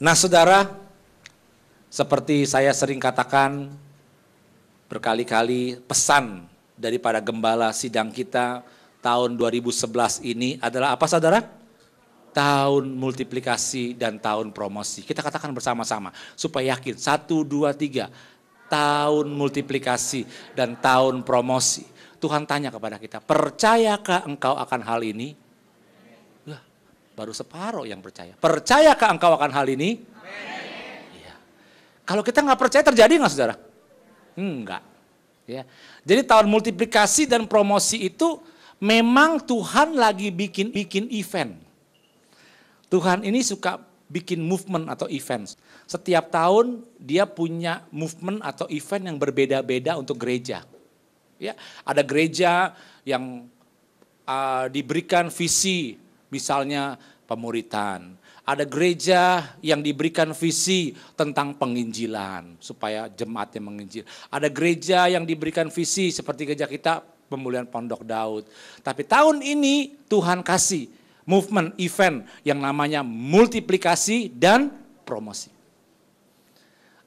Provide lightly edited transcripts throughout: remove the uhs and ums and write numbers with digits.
Nah saudara, seperti saya sering katakan berkali-kali, pesan daripada gembala sidang kita tahun 2011 ini adalah apa saudara? Tahun multiplikasi dan tahun promosi. Kita katakan bersama-sama supaya yakin. 1, 2, 3. Tahun multiplikasi dan tahun promosi. Tuhan tanya kepada kita, percayakah engkau akan hal ini? Lah, baru separuh yang percaya. Percayakah engkau akan hal ini? Iya. Kalau kita nggak percaya terjadi nggak saudara? Enggak. Ya. Jadi tahun multiplikasi dan promosi itu memang Tuhan lagi bikin event. Tuhan ini suka bikin movement atau event. Setiap tahun dia punya movement atau event yang berbeda-beda untuk gereja. Ya, ada gereja yang diberikan visi, misalnya pemuritan. Ada gereja yang diberikan visi tentang penginjilan, supaya jemaatnya menginjil. Ada gereja yang diberikan visi seperti gereja kita, pemulihan Pondok Daud. Tapi tahun ini Tuhan kasih movement, event yang namanya multiplikasi dan promosi.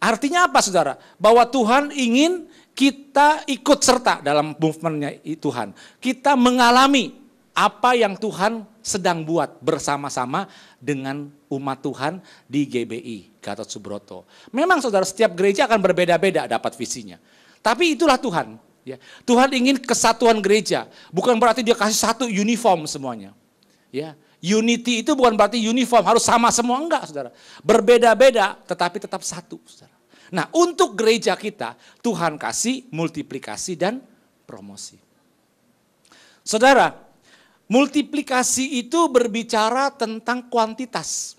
Artinya apa saudara? Bahwa Tuhan ingin kita ikut serta dalam movementnya Tuhan. Kita mengalami apa yang Tuhan sedang buat bersama-sama dengan umat Tuhan di GBI, Gatot Subroto. Memang saudara, setiap gereja akan berbeda-beda dapat visinya. Tapi itulah Tuhan. Ya. Tuhan ingin kesatuan gereja. Bukan berarti dia kasih satu uniform semuanya. Ya, unity itu bukan berarti uniform harus sama semua, enggak saudara. Berbeda-beda tetapi tetap satu saudara. Nah untuk gereja kita Tuhan kasih multiplikasi dan promosi. Saudara, multiplikasi itu berbicara tentang kuantitas.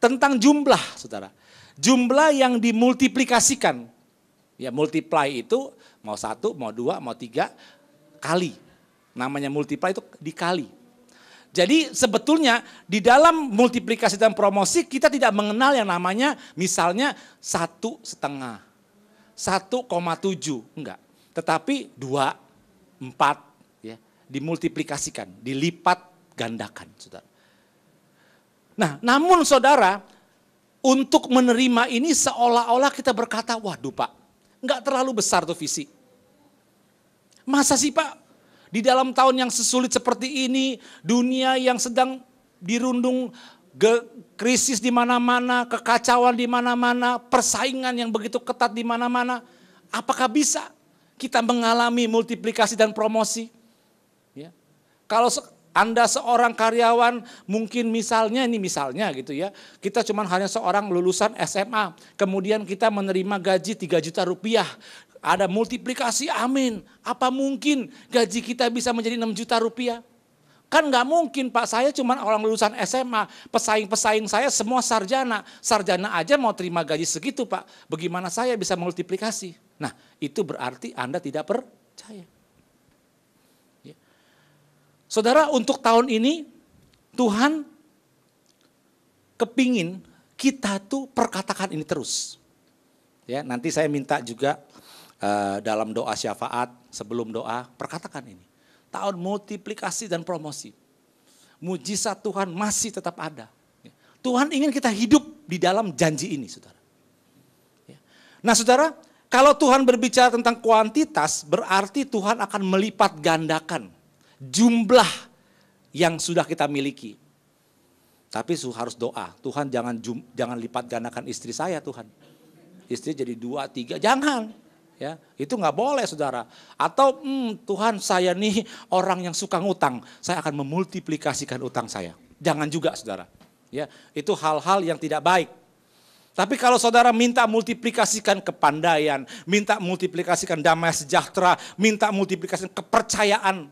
Tentang jumlah saudara. Jumlah yang dimultiplikasikan. Ya multiply itu mau 1, mau 2, mau 3 kali. Namanya multiply itu dikali. Jadi sebetulnya di dalam multiplikasi dan promosi kita tidak mengenal yang namanya misalnya 1,5, 1,7, enggak. Tetapi 2, 4 ya, dimultiplikasikan, dilipat gandakan saudara. Nah namun saudara, untuk menerima ini seolah-olah kita berkata, waduh Pak, enggak terlalu besar tuh visi. Masa sih Pak? Di dalam tahun yang sesulit seperti ini, dunia yang sedang dirundung krisis di mana-mana, kekacauan di mana-mana, persaingan yang begitu ketat di mana-mana, apakah bisa kita mengalami multiplikasi dan promosi? Ya. Kalau Anda seorang karyawan, mungkin misalnya gitu ya, kita cuma hanya seorang lulusan SMA, kemudian kita menerima gaji 3 juta rupiah. Ada multiplikasi, amin. Apa mungkin gaji kita bisa menjadi 6 juta rupiah? Kan nggak mungkin Pak, saya cuma orang lulusan SMA. Pesaing-pesaing saya semua sarjana. Sarjana aja mau terima gaji segitu Pak. Bagaimana saya bisa multiplikasi? Nah itu berarti Anda tidak percaya. Ya. Saudara, untuk tahun ini Tuhan kepingin kita tuh perkatakan ini terus. Ya, nanti saya minta juga dalam doa syafaat, sebelum doa, perkatakan ini. Tahun multiplikasi dan promosi. Mujizat Tuhan masih tetap ada. Tuhan ingin kita hidup di dalam janji ini, saudara. Nah saudara, kalau Tuhan berbicara tentang kuantitas, berarti Tuhan akan melipat gandakan jumlah yang sudah kita miliki. Tapi harus doa, Tuhan jangan lipat gandakan istri saya Tuhan. Istri jadi 2, 3, jangan. Ya, itu nggak boleh saudara. Atau Tuhan, saya nih orang yang suka ngutang, saya akan memultiplikasikan utang saya. Jangan juga saudara. Ya, itu hal-hal yang tidak baik. Tapi kalau saudara minta multiplikasikan kepandaian, minta multiplikasikan damai sejahtera, minta multiplikasikan kepercayaan,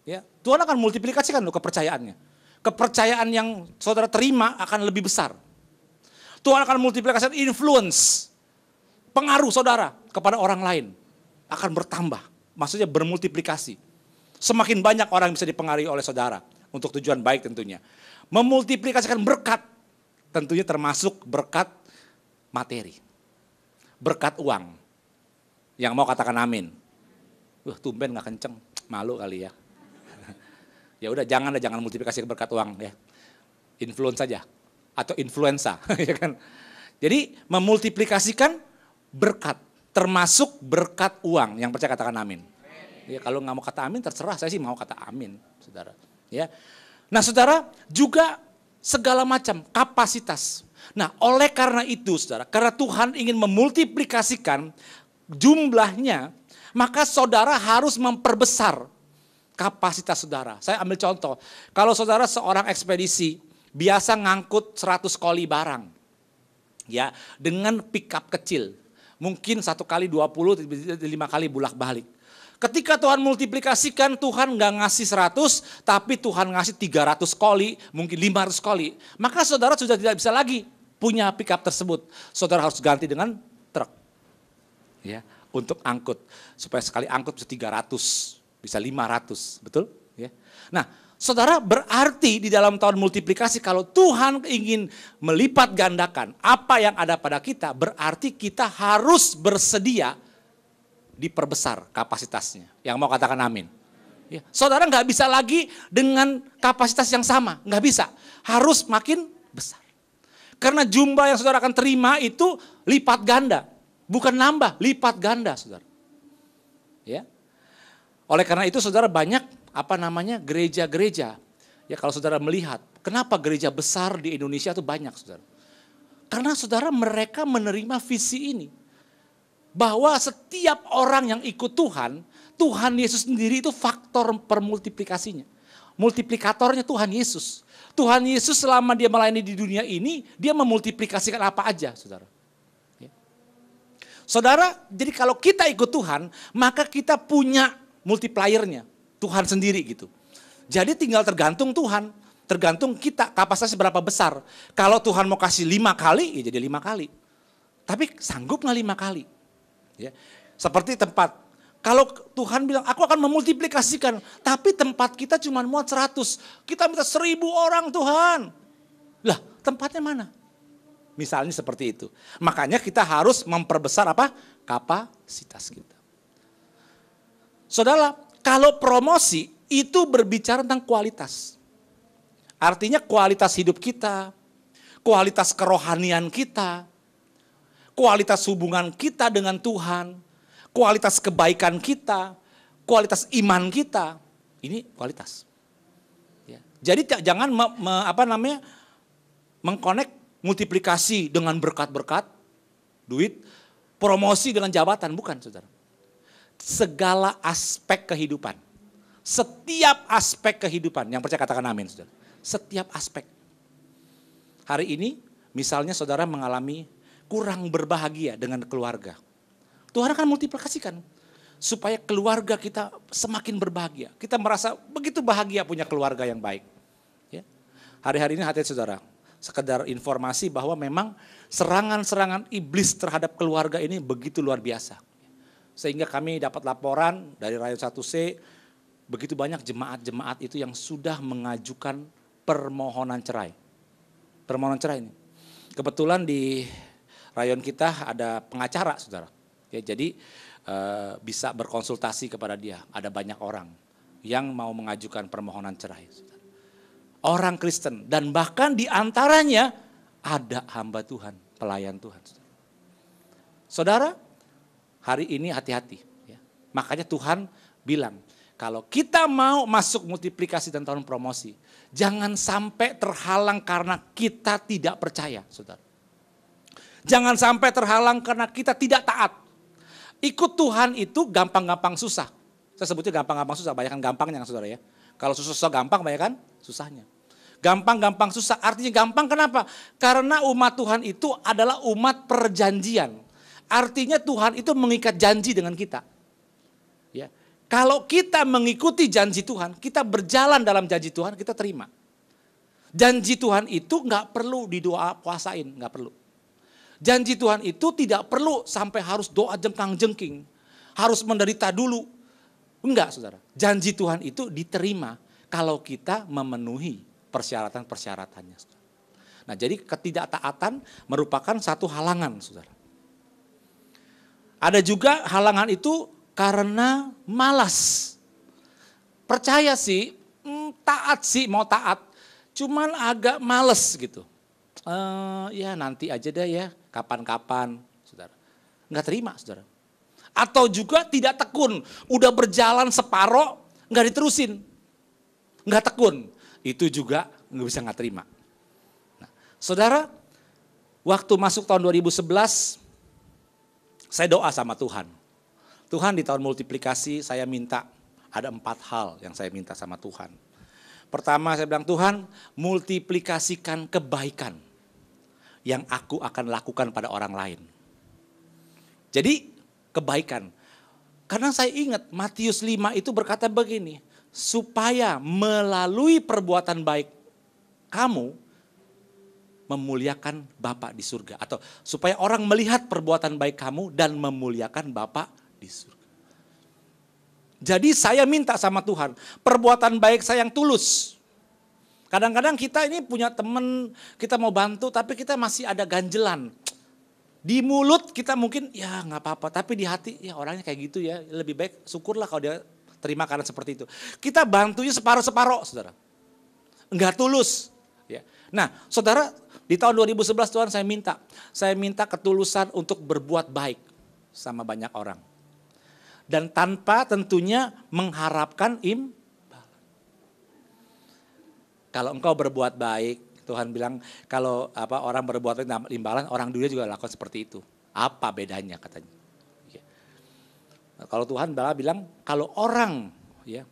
ya, Tuhan akan multiplikasikan loh kepercayaannya. Kepercayaan yang saudara terima akan lebih besar. Tuhan akan multiplikasikan influence. Pengaruh saudara kepada orang lain akan bertambah, maksudnya bermultiplikasi. Semakin banyak orang yang bisa dipengaruhi oleh saudara untuk tujuan baik tentunya. Memultiplikasikan berkat, tentunya termasuk berkat materi, berkat uang. Yang mau katakan amin. Tumben nggak kenceng, malu kali ya. Ya udah jangan multiplikasi berkat uang ya. Influence saja. atau influenza, ya kan? Jadi memultiplikasikan berkat, termasuk berkat uang. Yang percaya katakan amin. Ya, kalau nggak mau kata amin terserah, saya sih mau kata amin, saudara. Ya, nah saudara juga segala macam kapasitas. Nah oleh karena itu saudara, karena Tuhan ingin memultiplikasikan jumlahnya, maka saudara harus memperbesar kapasitas saudara. Saya ambil contoh, kalau saudara seorang ekspedisi biasa ngangkut 100 koli barang, ya dengan pickup kecil, mungkin 1 kali 20, 5 kali bolak-balik. Ketika Tuhan multiplikasikan, Tuhan nggak ngasih 100, tapi Tuhan ngasih 300 koli, mungkin 500 koli. Maka saudara sudah tidak bisa lagi punya pickup tersebut. Saudara harus ganti dengan truk. Ya, untuk angkut. Supaya sekali angkut bisa 300, bisa 500, betul? Ya. Nah, saudara berarti di dalam tahun multiplikasi kalau Tuhan ingin melipat gandakan apa yang ada pada kita, berarti kita harus bersedia diperbesar kapasitasnya. Yang mau katakan amin. Ya, saudara nggak bisa lagi dengan kapasitas yang sama, nggak bisa. Harus makin besar. Karena jumlah yang saudara akan terima itu lipat ganda, bukan nambah, lipat ganda, saudara. Ya. Oleh karena itu saudara banyak gereja-gereja. Ya kalau saudara melihat, kenapa gereja besar di Indonesia itu banyak, saudara? Karena saudara mereka menerima visi ini. Bahwa setiap orang yang ikut Tuhan, Tuhan Yesus sendiri itu faktor permultiplikasinya. Multiplikatornya Tuhan Yesus. Tuhan Yesus selama dia melayani di dunia ini, dia memultiplikasikan apa aja, saudara. Ya. Saudara, jadi kalau kita ikut Tuhan, maka kita punya multipliernya, Tuhan sendiri gitu. Jadi tinggal tergantung Tuhan, tergantung kita kapasitasnya berapa besar. Kalau Tuhan mau kasih 5 kali, ya jadi 5 kali. Tapi sanggup nggak 5 kali? Ya, seperti tempat. Kalau Tuhan bilang, aku akan memultiplikasikan, tapi tempat kita cuma muat 100. Kita minta 1000 orang Tuhan. Lah, tempatnya mana? Misalnya seperti itu. Makanya kita harus memperbesar apa? Kapasitas kita. Saudara, kalau promosi itu berbicara tentang kualitas. Artinya kualitas hidup kita, kualitas kerohanian kita, kualitas hubungan kita dengan Tuhan, kualitas kebaikan kita, kualitas iman kita, ini kualitas. Ya. Jadi jangan mengkonek multiplikasi dengan berkat-berkat, duit, promosi dengan jabatan, bukan saudara. Segala aspek kehidupan, setiap aspek kehidupan, yang percaya katakan amin saudara. Setiap aspek. Hari ini misalnya saudara mengalami kurang berbahagia dengan keluarga. Tuhan akan multiplikasikan supaya keluarga kita semakin berbahagia. Kita merasa begitu bahagia punya keluarga yang baik. Ya. Hari-hari ini hati saudara, sekedar informasi bahwa memang serangan-serangan iblis terhadap keluarga ini begitu luar biasa. Sehingga kami dapat laporan dari Rayon 1C, begitu banyak jemaat-jemaat itu yang sudah mengajukan permohonan cerai. Permohonan cerai ini. Kebetulan di rayon kita ada pengacara, saudara. Ya, jadi bisa berkonsultasi kepada dia. Ada banyak orang yang mau mengajukan permohonan cerai. Saudara. Orang Kristen dan bahkan di antaranya ada hamba Tuhan, pelayan Tuhan. Saudara, saudara hari ini hati-hati. Ya. Makanya Tuhan bilang, kalau kita mau masuk multiplikasi dan tahun promosi, jangan sampai terhalang karena kita tidak percaya, saudara. Jangan sampai terhalang karena kita tidak taat. Ikut Tuhan itu gampang-gampang susah. Saya sebutnya gampang-gampang susah, banyakan gampangnya saudara ya. Kalau susah gampang, banyakan susahnya. Gampang-gampang susah, artinya gampang kenapa? Karena umat Tuhan itu adalah umat perjanjian. Artinya Tuhan itu mengikat janji dengan kita. Ya. Kalau kita mengikuti janji Tuhan, kita berjalan dalam janji Tuhan, kita terima. Janji Tuhan itu nggak perlu didoa puasain, nggak perlu. Janji Tuhan itu tidak perlu sampai harus doa jengkang-jengking. Harus menderita dulu. Enggak saudara. Janji Tuhan itu diterima kalau kita memenuhi persyaratan-persyaratannya. Nah jadi ketidaktaatan merupakan satu halangan saudara. Ada juga halangan itu karena malas. Percaya sih, taat sih mau taat. Cuman agak males gitu. Ya nanti aja deh ya, kapan-kapan, saudara. Nggak terima, saudara. Atau juga tidak tekun, udah berjalan separoh, nggak diterusin. Nggak tekun, itu juga nggak terima. Nah, saudara, waktu masuk tahun 2011, saya doa sama Tuhan. Tuhan, di tahun multiplikasi saya minta, ada 4 hal yang saya minta sama Tuhan. Pertama saya bilang, Tuhan multiplikasikan kebaikan yang aku akan lakukan pada orang lain. Jadi kebaikan. Karena saya ingat Matius 5 itu berkata begini, supaya melalui perbuatan baik kamu memuliakan Bapa di surga. Atau supaya orang melihat perbuatan baik kamu dan memuliakan Bapa di surga. Jadi saya minta sama Tuhan, perbuatan baik saya yang tulus. Kadang-kadang kita ini punya teman, kita mau bantu tapi kita masih ada ganjelan. Di mulut kita mungkin ya nggak apa-apa, tapi di hati ya orangnya kayak gitu ya, lebih baik syukurlah kalau dia terima karena seperti itu. Kita bantunya separuh-separuh, saudara. Enggak tulus. Ya. Nah, saudara, di tahun 2011 Tuhan saya minta ketulusan untuk berbuat baik sama banyak orang. Dan tanpa tentunya mengharapkan imbalan. Kalau engkau berbuat baik, Tuhan bilang kalau orang berbuat baik imbalan, orang dunia juga lakukan seperti itu. Apa bedanya katanya? Ya. Nah, kalau Tuhan bilang kalau orang ya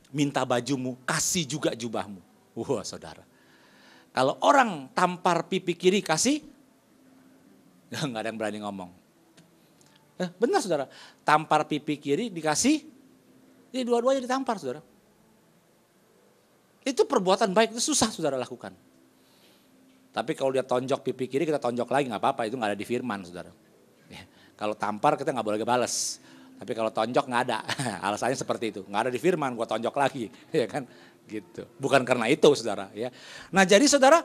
minta bajumu, kasih juga jubahmu. Wah, saudara. Kalau orang tampar pipi kiri kasih, nggak ada yang berani ngomong. Benar saudara, tampar pipi kiri dikasih, ini dua-duanya ditampar saudara. Itu perbuatan baik, itu susah saudara lakukan. Tapi kalau dia tonjok pipi kiri kita tonjok lagi nggak apa-apa, itu nggak ada di firman saudara. Ya, kalau tampar kita nggak boleh balas, tapi kalau tonjok nggak ada, alasannya seperti itu, nggak ada di firman, gua tonjok lagi, ya kan? Gitu. Bukan karena itu saudara ya. Nah jadi saudara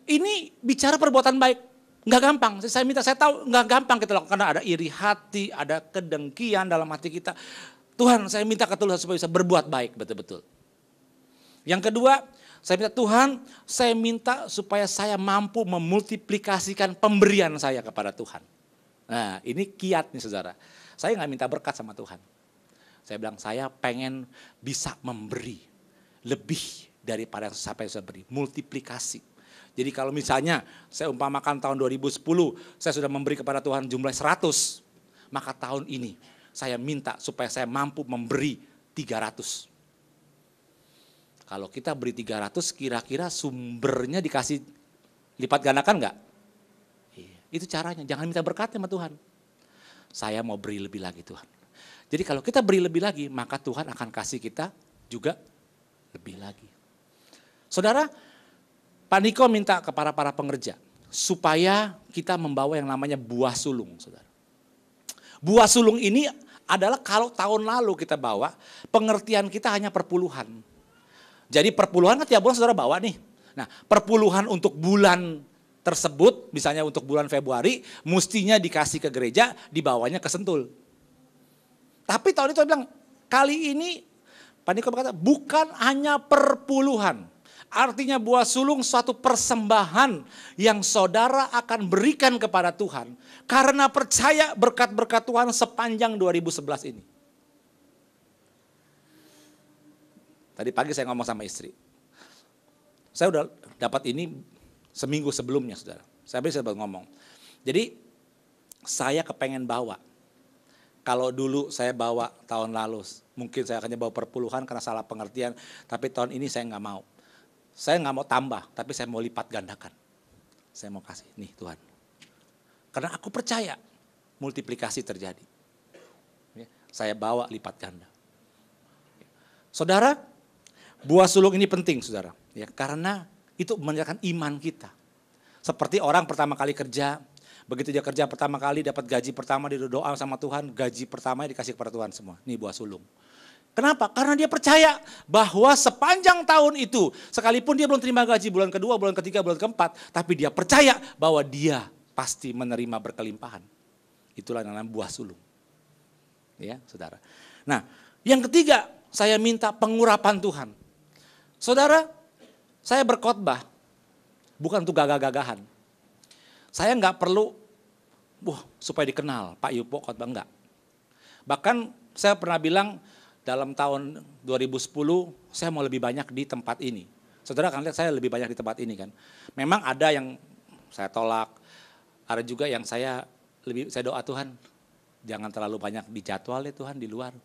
ini bicara perbuatan baik nggak gampang. Saya tahu nggak gampang kita lakukan karena ada iri hati, ada kedengkian dalam hati kita. Tuhan saya minta ketulusan supaya bisa berbuat baik betul-betul. Yang kedua saya minta Tuhan saya minta supaya saya mampu memultiplikasikan pemberian saya kepada Tuhan. Nah ini kiat nih saudara. Saya nggak minta berkat sama Tuhan. Saya bilang saya pengen bisa memberi lebih daripada yang sampai saya beri, multiplikasi. Jadi kalau misalnya saya umpamakan tahun 2010 saya sudah memberi kepada Tuhan jumlah 100, maka tahun ini saya minta supaya saya mampu memberi 300. Kalau kita beri 300 kira-kira sumbernya dikasih lipat gandakan enggak? Itu caranya, jangan minta berkat sama Tuhan. Saya mau beri lebih lagi Tuhan. Jadi kalau kita beri lebih lagi maka Tuhan akan kasih kita juga lebih lagi. Saudara, Pak Niko minta kepada para pengerja supaya kita membawa yang namanya buah sulung, saudara. Buah sulung ini adalah kalau tahun lalu kita bawa, pengertian kita hanya perpuluhan. Jadi perpuluhan kan tiap bulan saudara bawa nih. Nah, perpuluhan untuk bulan tersebut, misalnya untuk bulan Februari, mestinya dikasih ke gereja, dibawanya ke Sentul. Tapi tahun itu saya bilang, kali ini Pak Niko berkata, bukan hanya perpuluhan. Artinya buah sulung suatu persembahan yang saudara akan berikan kepada Tuhan. Karena percaya berkat-berkat Tuhan sepanjang 2011 ini. Tadi pagi saya ngomong sama istri. Saya udah dapat ini seminggu sebelumnya saudara. Saya bisa ngomong. Jadi saya kepengen bawa. Kalau dulu saya bawa tahun lalu, mungkin saya akan bawa perpuluhan karena salah pengertian. Tapi tahun ini saya nggak mau. Saya nggak mau tambah, tapi saya mau lipat gandakan. Saya mau kasih, nih Tuhan. Karena aku percaya multiplikasi terjadi. Saya bawa lipat ganda. Saudara, buah sulung ini penting saudara. Ya, karena itu menunjukkan iman kita. Seperti orang pertama kali kerja. Begitu dia kerja pertama kali dapat gaji pertama dia doa sama Tuhan, gaji pertamanya dikasih kepada Tuhan semua. Ini buah sulung. Kenapa? Karena dia percaya bahwa sepanjang tahun itu, sekalipun dia belum terima gaji bulan kedua, bulan ketiga, bulan keempat, tapi dia percaya bahwa dia pasti menerima berkelimpahan. Itulah yang namanya buah sulung. Ya, saudara. Nah, yang ketiga, saya minta pengurapan Tuhan. Saudara, saya berkhotbah bukan untuk gagah-gagahan. Saya nggak perlu, supaya dikenal, Pak Yupo khotbah, enggak. Bahkan saya pernah bilang dalam tahun 2010 saya mau lebih banyak di tempat ini. Saudara kan lihat saya lebih banyak di tempat ini kan. Memang ada yang saya tolak, ada juga yang saya doa Tuhan, jangan terlalu banyak dijadwal ya Tuhan di luar.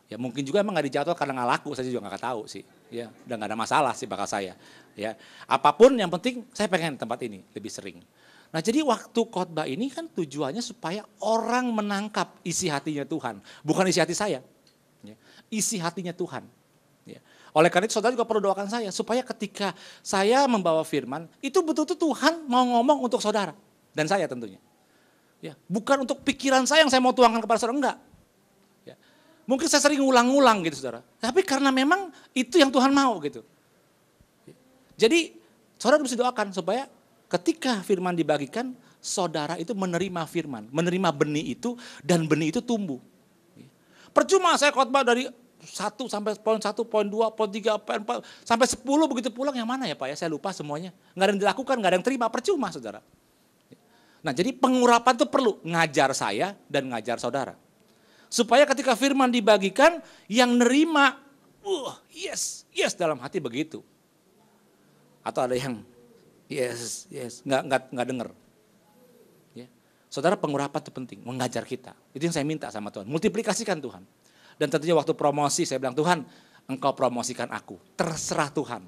Ya mungkin juga emang nggak dijadwal karena nggak laku, saya juga nggak tahu sih. Ya udah nggak ada masalah sih bakal saya. Ya apapun yang penting saya pengen tempat ini lebih sering. Nah jadi waktu khotbah ini kan tujuannya supaya orang menangkap isi hatinya Tuhan, bukan isi hati saya. Ya, isi hatinya Tuhan. Ya. Oleh karena itu saudara juga perlu doakan saya supaya ketika saya membawa firman itu betul-betul Tuhan mau ngomong untuk saudara dan saya tentunya. Ya, bukan untuk pikiran saya yang saya mau tuangkan kepada saudara, enggak. Ya. Mungkin saya sering ulang-ulang gitu saudara, tapi karena memang itu yang Tuhan mau gitu. Ya. Jadi saudara mesti doakan supaya ketika firman dibagikan, saudara itu menerima firman, menerima benih itu dan benih itu tumbuh. Percuma saya khotbah dari 1 sampai poin 1, poin 2, poin 3, poin 4, sampai 10 begitu pulang yang mana ya Pak ya, saya lupa semuanya. Nggak ada yang dilakukan, nggak ada yang terima, percuma saudara. Nah jadi pengurapan itu perlu, ngajar saya dan ngajar saudara. Supaya ketika firman dibagikan, yang nerima, yes dalam hati begitu. Atau ada yang yes, nggak dengar. Ya. Saudara pengurapan itu penting, mengajar kita. Itu yang saya minta sama Tuhan, multiplikasikan Tuhan. Dan tentunya waktu promosi saya bilang Tuhan, Engkau promosikan aku, terserah Tuhan.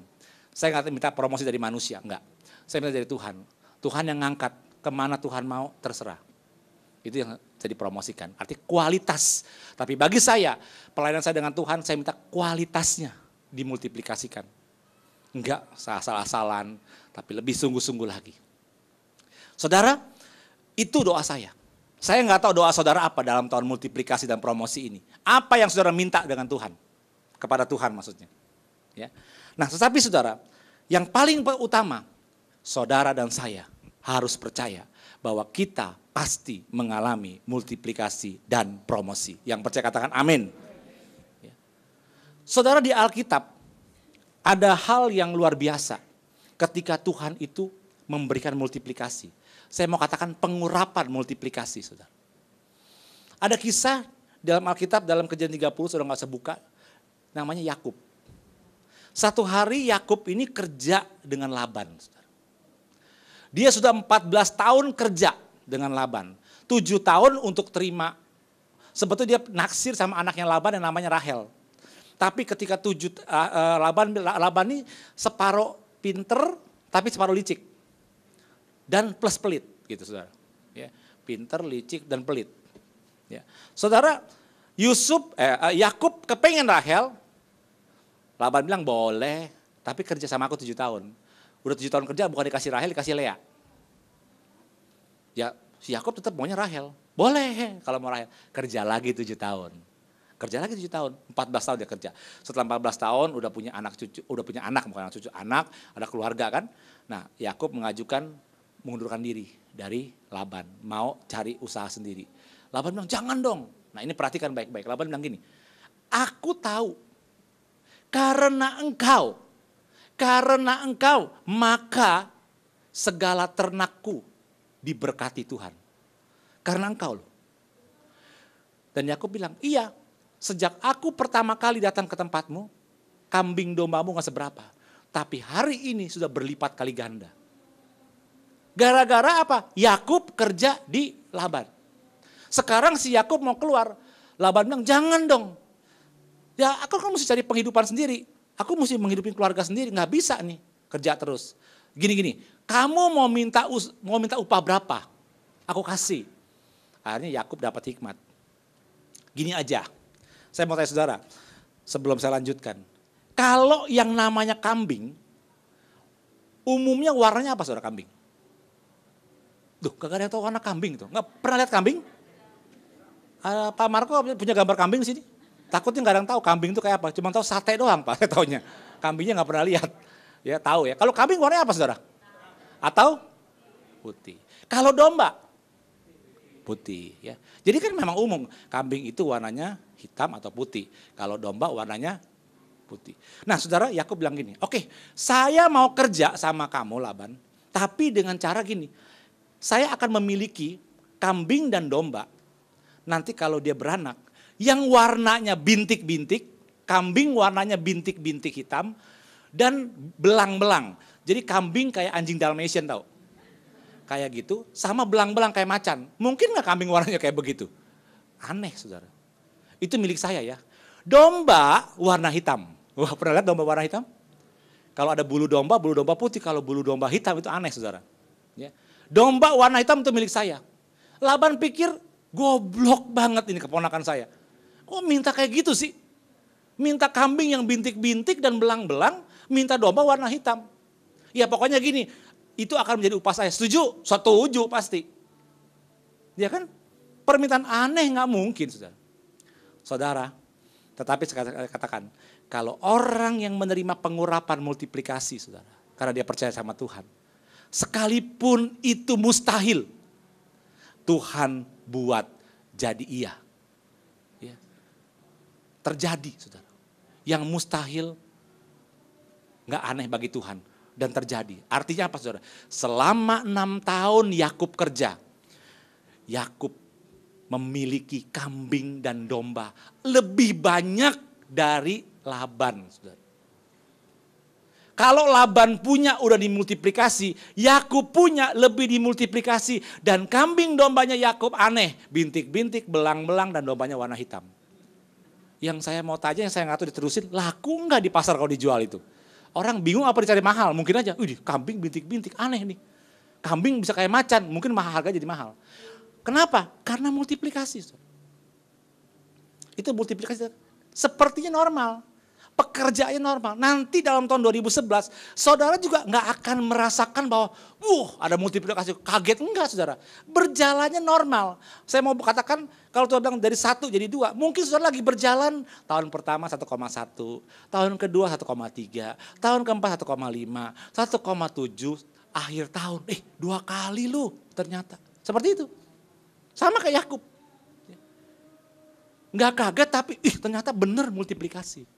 Saya nggak minta promosi dari manusia, enggak. Saya minta dari Tuhan. Tuhan yang ngangkat, kemana Tuhan mau terserah. Itu yang saya dipromosikan, arti kualitas. Tapi bagi saya, pelayanan saya dengan Tuhan, saya minta kualitasnya dimultiplikasikan. Enggak asal-asalan, tapi lebih sungguh-sungguh lagi. Saudara, itu doa saya. Saya nggak tahu doa saudara apa dalam tahun multiplikasi dan promosi ini. Apa yang saudara minta dengan Tuhan? Kepada Tuhan maksudnya. Ya. Nah tetapi saudara, yang paling utama, saudara dan saya harus percaya bahwa kita pasti mengalami multiplikasi dan promosi. Yang percaya katakan amin. Ya. Saudara di Alkitab, ada hal yang luar biasa ketika Tuhan itu memberikan multiplikasi. Saya mau katakan pengurapan multiplikasi, saudara. Ada kisah dalam Alkitab, dalam Kejadian 30, saudara nggak usah buka, namanya Yakub. Satu hari Yakub ini kerja dengan Laban, saudara. Dia sudah 14 tahun kerja dengan Laban. 7 tahun untuk terima, sebetulnya dia naksir sama anaknya Laban yang namanya Rahel. Tapi ketika Laban ini separuh pinter, tapi separuh licik. Dan plus pelit, gitu saudara. Ya, pinter, licik, dan pelit. Ya. Saudara, Yakub kepengen Rahel, Laban bilang boleh, tapi kerja sama aku 7 tahun. Udah 7 tahun kerja, bukan dikasih Rahel, dikasih Lea. Ya, si Yakub tetap maunya Rahel. Boleh kalau mau Rahel, kerja lagi 7 tahun. Kerja lagi 7 tahun, 14 tahun dia kerja. Setelah 14 tahun udah punya anak cucu, bukan anak cucu, anak, ada keluarga kan. Nah, Yakub mengajukan mengundurkan diri dari Laban, mau cari usaha sendiri. Laban bilang, "Jangan dong." Nah, ini perhatikan baik-baik. Laban bilang gini, "Aku tahu karena engkau maka segala ternakku diberkati Tuhan." Karena engkau loh. Dan Yakub bilang, "Iya. Sejak aku pertama kali datang ke tempatmu, kambing dombamu gak seberapa. Tapi hari ini sudah berlipat kali ganda." Gara-gara apa? Yakub kerja di Laban. Sekarang si Yakub mau keluar. Laban bilang, "Jangan dong. Ya aku kan mesti cari penghidupan sendiri. Aku mesti menghidupi keluarga sendiri. Gak bisa nih kerja terus. Gini, kamu mau minta upah berapa? Aku kasih." Akhirnya Yakub dapat hikmat. Gini aja. Saya mau tanya saudara, sebelum saya lanjutkan. Kalau yang namanya kambing, umumnya warnanya apa saudara kambing? Duh, gak ada yang tahu warna kambing tuh. Gak pernah lihat kambing? Pak Marco punya gambar kambing di sini? Takutnya gak ada yang tahu kambing itu kayak apa. Cuma tahu sate doang Pak, saya taunya. Kambingnya gak pernah lihat. Ya tahu ya. Kalau kambing warnanya apa saudara? Atau putih. Kalau domba? Putih ya. Jadi kan memang umum, kambing itu warnanya hitam atau putih. Kalau domba warnanya putih. Nah saudara, Yakub bilang gini, "Oke, saya mau kerja sama kamu Laban, Tapi dengan cara gini, saya akan memiliki kambing dan domba. Nanti kalau dia beranak, yang warnanya bintik-bintik, kambing warnanya bintik-bintik hitam, dan belang-belang. Jadi kambing kayak anjing Dalmatian tau. Kayak gitu, sama belang-belang kayak macan. Mungkin gak kambing warnanya kayak begitu? Aneh saudara. Itu milik saya ya. Domba warna hitam. Wah, pernah lihat domba warna hitam? Kalau ada bulu domba putih. Kalau bulu domba hitam itu aneh saudara. Ya. Domba warna hitam itu milik saya. Laban pikir goblok banget ini keponakan saya. Kok minta kayak gitu sih? Minta kambing yang bintik-bintik dan belang-belang, minta domba warna hitam. Ya pokoknya gini, itu akan menjadi upah saya. Setuju? Setuju pasti. Ya kan? Permintaan aneh nggak mungkin, saudara. Saudara, tetapi saya katakan, kalau orang yang menerima pengurapan multiplikasi, saudara, karena dia percaya sama Tuhan, sekalipun itu mustahil, Tuhan buat jadi iya. Ya. Terjadi, saudara. Yang mustahil nggak aneh bagi Tuhan. Dan terjadi. Artinya apa saudara? Selama 6 tahun Yakub kerja. Yakub memiliki kambing dan domba. Lebih banyak dari Laban. Saudara. Kalau Laban punya udah dimultiplikasi. Yakub punya lebih dimultiplikasi. Dan kambing dombanya Yakub aneh. Bintik-bintik, belang-belang dan dombanya warna hitam. Yang saya mau tanya, yang saya nggak tahu diterusin. Laku nggak di pasar kalau dijual itu? Orang bingung apa dicari mahal, mungkin aja, kambing bintik-bintik, aneh nih. Kambing bisa kayak macan, mungkin mahal harga jadi mahal. Kenapa? Karena multiplikasi. Itu multiplikasi, sepertinya normal. Pekerjaannya normal. Nanti dalam tahun 2011, saudara juga nggak akan merasakan bahwa, ada multiplikasi, kaget enggak saudara. Berjalannya normal. Saya mau katakan, kalau Tuhan bilang dari 1 jadi 2, mungkin saudara lagi berjalan, tahun pertama 1,1, tahun kedua 1,3, tahun keempat 1,5, 1,7, akhir tahun, 2 kali lu ternyata. Seperti itu. Sama kayak Yakub. Nggak kaget tapi ternyata benar multiplikasi.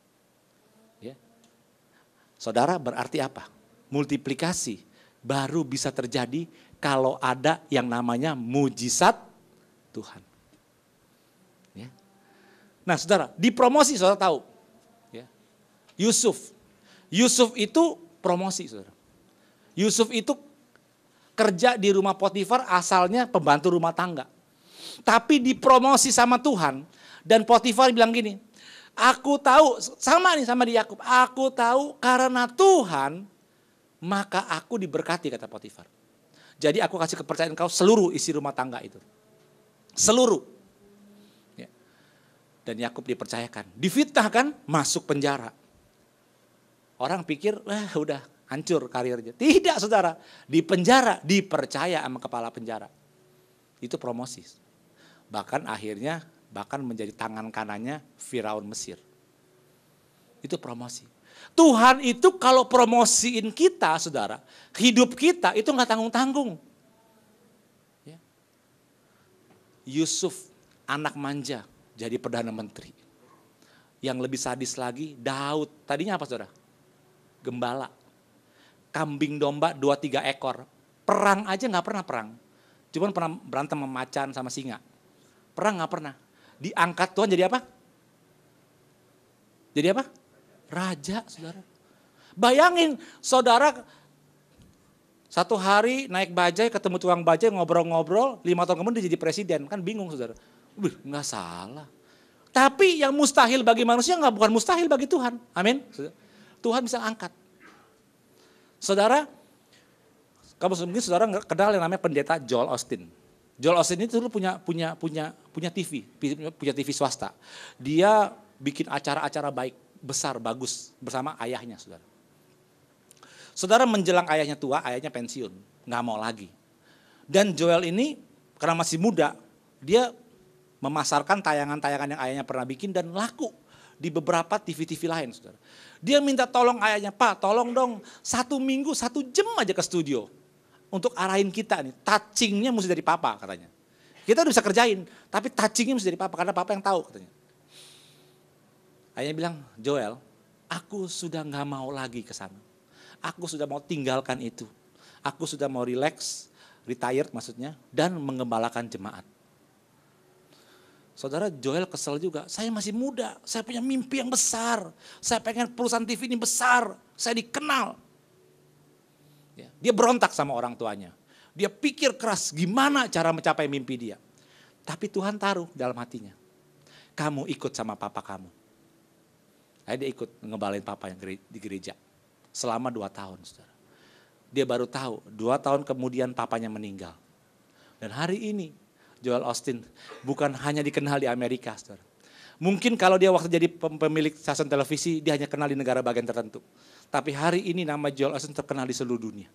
Saudara, berarti apa? Multiplikasi baru bisa terjadi kalau ada yang namanya mujizat Tuhan. Ya. Nah saudara, di promosi saudara tahu. Ya. Yusuf itu promosi saudara. Yusuf itu kerja di rumah Potifar, asalnya pembantu rumah tangga. Tapi dipromosi sama Tuhan dan Potifar bilang gini, aku tahu, sama nih sama di Yakub, aku tahu karena Tuhan maka aku diberkati kata Potifar. Jadi aku kasih kepercayaan kau seluruh isi rumah tangga itu. Seluruh. Ya. Dan Yakub dipercayakan, difitnah kan, masuk penjara. Orang pikir, udah hancur karirnya. Tidak saudara, di penjara, dipercaya sama kepala penjara. Itu promosi. Bahkan akhirnya menjadi tangan kanannya Firaun Mesir. Itu promosi. Tuhan itu kalau promosiin kita saudara, hidup kita itu gak tanggung-tanggung. Ya. Yusuf anak manja jadi Perdana Menteri. Yang lebih sadis lagi Daud, tadinya apa saudara? Gembala. Kambing domba 2-3 ekor. Perang aja gak pernah perang. Cuman pernah berantem sama macan sama singa. Perang gak pernah. Diangkat Tuhan jadi apa? Jadi apa? Raja, saudara. Bayangin, saudara, satu hari naik bajai, ketemu tukang bajai, ngobrol-ngobrol, 5 tahun kemudian dia jadi presiden. Kan bingung, saudara. Nggak salah. Tapi yang mustahil bagi manusia bukan mustahil bagi Tuhan. Amin. Tuhan bisa angkat. Saudara, kamu mungkin saudara kenal yang namanya pendeta Joel Osteen. Joel Osteen itu dulu punya TV, punya TV swasta. Dia bikin acara-acara baik, besar, bagus bersama ayahnya, saudara. Saudara menjelang ayahnya tua, ayahnya pensiun, nggak mau lagi. Dan Joel ini karena masih muda, dia memasarkan tayangan-tayangan yang ayahnya pernah bikin dan laku di beberapa TV-TV lain, saudara. Dia minta tolong ayahnya, Pak, tolong dong 1 minggu 1 jam aja ke studio. Untuk arahin kita nih, touchingnya mesti dari papa katanya. Kita udah bisa kerjain, tapi touchingnya mesti dari papa, karena papa yang tahu katanya. Ayahnya bilang, Joel, aku sudah gak mau lagi ke sana. Aku sudah mau tinggalkan itu. Aku sudah mau relax, retired maksudnya, dan mengembalakan jemaat. Saudara, Joel kesel juga, saya masih muda, saya punya mimpi yang besar. Saya pengen perusahaan TV ini besar, saya dikenal. Ya, dia berontak sama orang tuanya. Dia pikir keras gimana cara mencapai mimpi dia. Tapi Tuhan taruh dalam hatinya, kamu ikut sama papa kamu. Akhirnya dia ikut ngebalain papa yang di gereja selama 2 tahun, saudara. Dia baru tahu 2 tahun kemudian papanya meninggal. Dan hari ini Joel Osteen bukan hanya dikenal di Amerika, saudara. Mungkin kalau dia waktu jadi pemilik stasiun televisi, dia hanya kenal di negara bagian tertentu. Tapi hari ini nama Joel Osteen terkenal di seluruh dunia.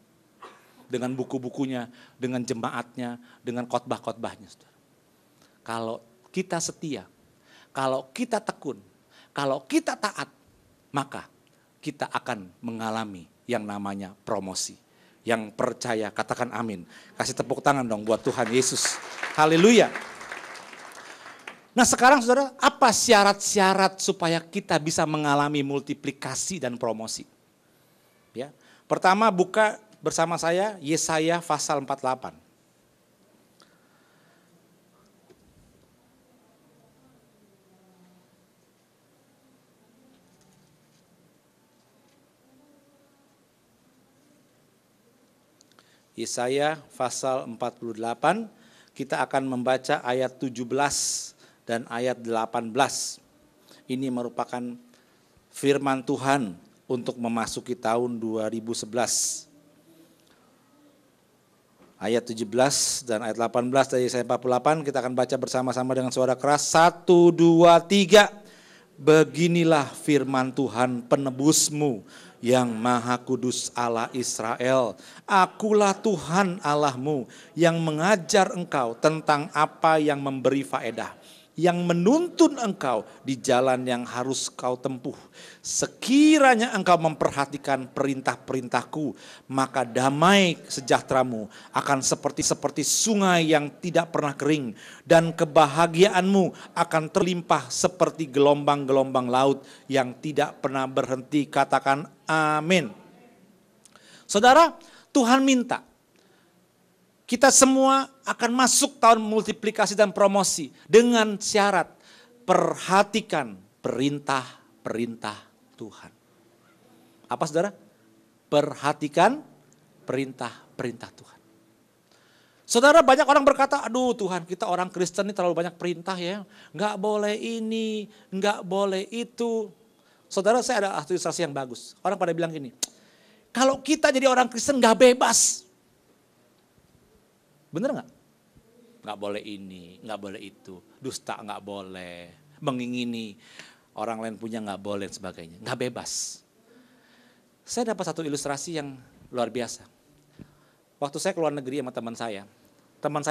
Dengan buku-bukunya, dengan jemaatnya, dengan khotbah-khotbahnya, saudara. Kalau kita setia, kalau kita tekun, kalau kita taat, maka kita akan mengalami yang namanya promosi. Yang percaya katakan amin. Kasih tepuk tangan dong buat Tuhan Yesus. Haleluya. Nah sekarang saudara, apa syarat-syarat supaya kita bisa mengalami multiplikasi dan promosi? Ya, pertama buka bersama saya Yesaya pasal 48. Yesaya pasal 48, kita akan membaca ayat 17 dan ayat 18. Ini merupakan firman Tuhan untuk memasuki tahun 2011. Ayat 17 dan ayat 18 dari Yesaya 48 kita akan baca bersama-sama dengan suara keras. 1, 2, 3. Beginilah firman Tuhan penebusmu yang Maha Kudus Allah Israel. Akulah Tuhan Allahmu yang mengajar engkau tentang apa yang memberi faedah, yang menuntun engkau di jalan yang harus kau tempuh. Sekiranya engkau memperhatikan perintah-perintahku, maka damai sejahteramu akan seperti sungai yang tidak pernah kering, dan kebahagiaanmu akan terlimpah seperti gelombang-gelombang laut yang tidak pernah berhenti. Katakan amin. Saudara, Tuhan minta kita semua akan masuk tahun multiplikasi dan promosi dengan syarat perhatikan perintah-perintah Tuhan. Apa saudara? Perhatikan perintah-perintah Tuhan. Saudara, banyak orang berkata, aduh Tuhan, kita orang Kristen ini terlalu banyak perintah ya. Enggak boleh ini, enggak boleh itu. Saudara, saya ada ilustrasi yang bagus. Orang pada bilang gini, kalau kita jadi orang Kristen enggak bebas. Bener nggak? Nggak boleh ini, nggak boleh itu, dusta nggak boleh, mengingini orang lain punya nggak boleh dan sebagainya, nggak bebas. Saya dapat satu ilustrasi yang luar biasa. Waktu saya keluar negeri sama teman saya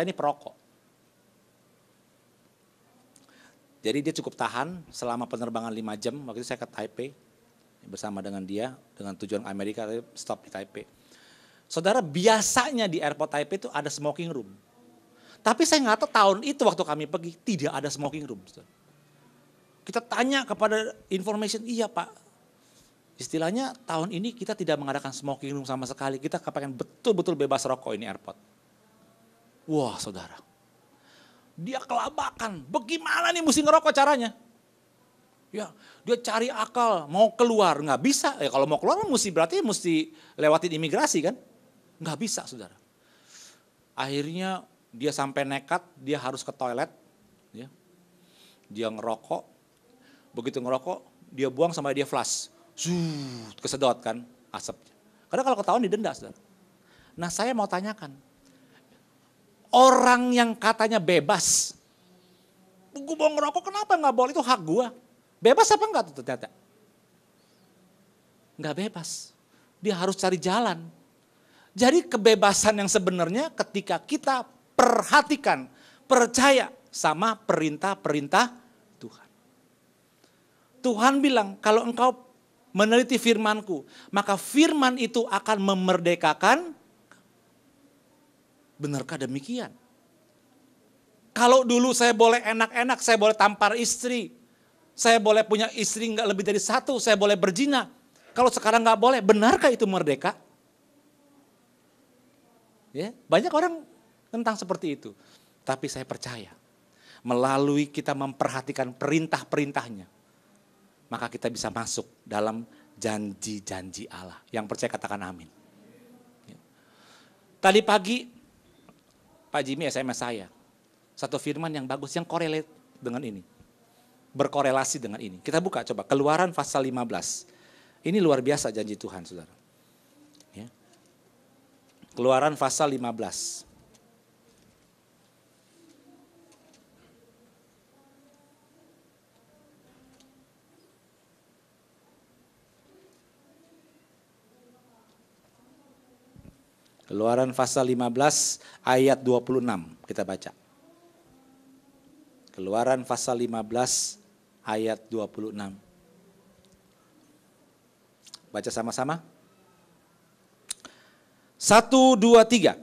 ini perokok. Jadi dia cukup tahan selama penerbangan 5 jam, waktu itu saya ke Taipei bersama dengan dia, dengan tujuan Amerika, stop di Taipei. Saudara, biasanya di airport Taipei itu ada smoking room. Tapi saya nggak tahu tahun itu waktu kami pergi tidak ada smoking room. Saudara. Kita tanya kepada information, iya Pak. Istilahnya tahun ini kita tidak mengadakan smoking room sama sekali. Kita pengen betul-betul bebas rokok ini airport. Wah saudara, dia kelabakan. Bagaimana nih mesti ngerokok caranya? Ya, dia cari akal, mau keluar nggak bisa. Ya kalau mau keluar berarti mesti lewatin imigrasi kan? Nggak bisa saudara. Akhirnya dia sampai nekat, dia harus ke toilet. Ya. Dia ngerokok, begitu ngerokok dia buang sampai dia flush. Kesedot kan asapnya. Karena kalau ketahuan didenda saudara. Nah saya mau tanyakan, orang yang katanya bebas, gue mau ngerokok kenapa nggak boleh, itu hak gue. Bebas apa enggak tuh ternyata? Nggak bebas, dia harus cari jalan. Jadi kebebasan yang sebenarnya ketika kita perhatikan, percaya sama perintah-perintah Tuhan. Tuhan bilang kalau engkau meneliti firman-Ku, maka firman itu akan memerdekakan. Benarkah demikian? Kalau dulu saya boleh enak-enak, saya boleh tampar istri, saya boleh punya istri enggak lebih dari 1, saya boleh berzina. Kalau sekarang enggak boleh, benarkah itu merdeka? Ya, banyak orang tentang seperti itu. Tapi saya percaya, melalui kita memperhatikan perintah-perintahnya, maka kita bisa masuk dalam janji-janji Allah. Yang percaya katakan amin. Ya. Tadi pagi, Pak Jimmy SMS saya, satu firman yang bagus, yang korelate dengan ini. Berkorelasi dengan ini. Kita buka coba, Keluaran pasal 15. Ini luar biasa janji Tuhan, saudara. Ya. Keluaran pasal 15. Keluaran pasal 15 ayat 26 kita baca. Keluaran pasal 15 ayat 26. Baca sama-sama. 1, 2, 3.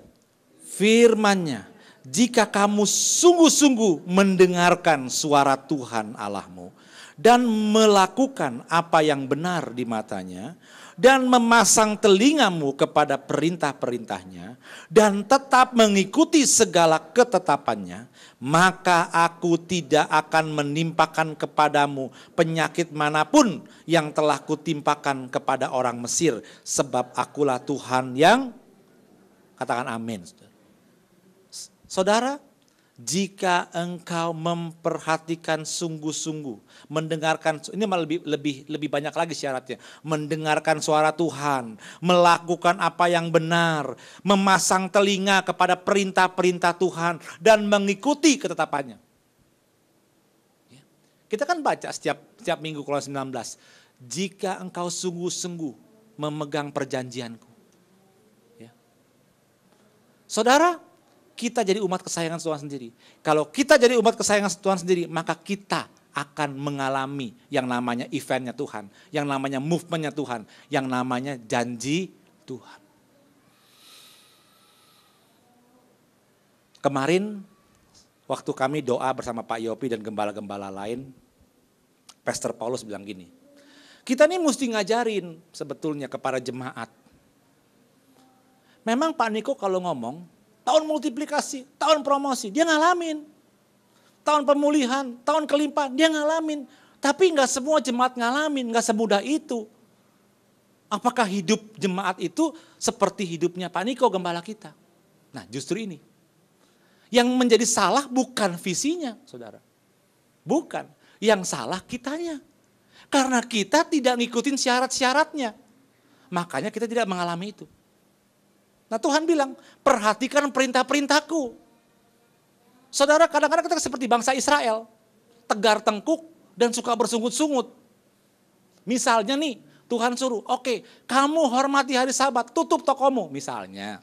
Firman-Nya, jika kamu sungguh-sungguh mendengarkan suara Tuhan Allahmu dan melakukan apa yang benar di matanya, dan memasang telingamu kepada perintah-perintahnya, dan tetap mengikuti segala ketetapannya, maka aku tidak akan menimpakan kepadamu penyakit manapun yang telah kutimpakan kepada orang Mesir, sebab akulah Tuhan yang, katakan amin. Saudara, jika engkau memperhatikan sungguh-sungguh, mendengarkan, ini malah lebih banyak lagi syaratnya, mendengarkan suara Tuhan, melakukan apa yang benar, memasang telinga kepada perintah-perintah Tuhan, dan mengikuti ketetapannya. Kita kan baca setiap minggu Keluaran 19, jika engkau sungguh-sungguh memegang perjanjianku. Ya. Saudara, kita jadi umat kesayangan Tuhan sendiri. Kalau kita jadi umat kesayangan Tuhan sendiri, maka kita akan mengalami yang namanya eventnya Tuhan, yang namanya movementnya Tuhan, yang namanya janji Tuhan. Kemarin waktu kami doa bersama Pak Yopi dan gembala-gembala lain, Pastor Paulus bilang gini, kita nih mesti ngajarin sebetulnya kepada jemaat. Memang Pak Niko kalau ngomong, tahun multiplikasi, tahun promosi, dia ngalamin. Tahun pemulihan, tahun kelimpahan, dia ngalamin. Tapi gak semua jemaat ngalamin, gak semudah itu. Apakah hidup jemaat itu seperti hidupnya Pak Niko, gembala kita? Nah justru ini. Yang menjadi salah bukan visinya, saudara. Bukan. Yang salah kitanya. Karena kita tidak ngikutin syarat-syaratnya. Makanya kita tidak mengalami itu. Nah Tuhan bilang, perhatikan perintah-perintahku. Saudara, kadang-kadang kita seperti bangsa Israel. Tegar tengkuk dan suka bersungut-sungut. Misalnya nih, Tuhan suruh, oke, kamu hormati hari Sabat, tutup tokomu misalnya.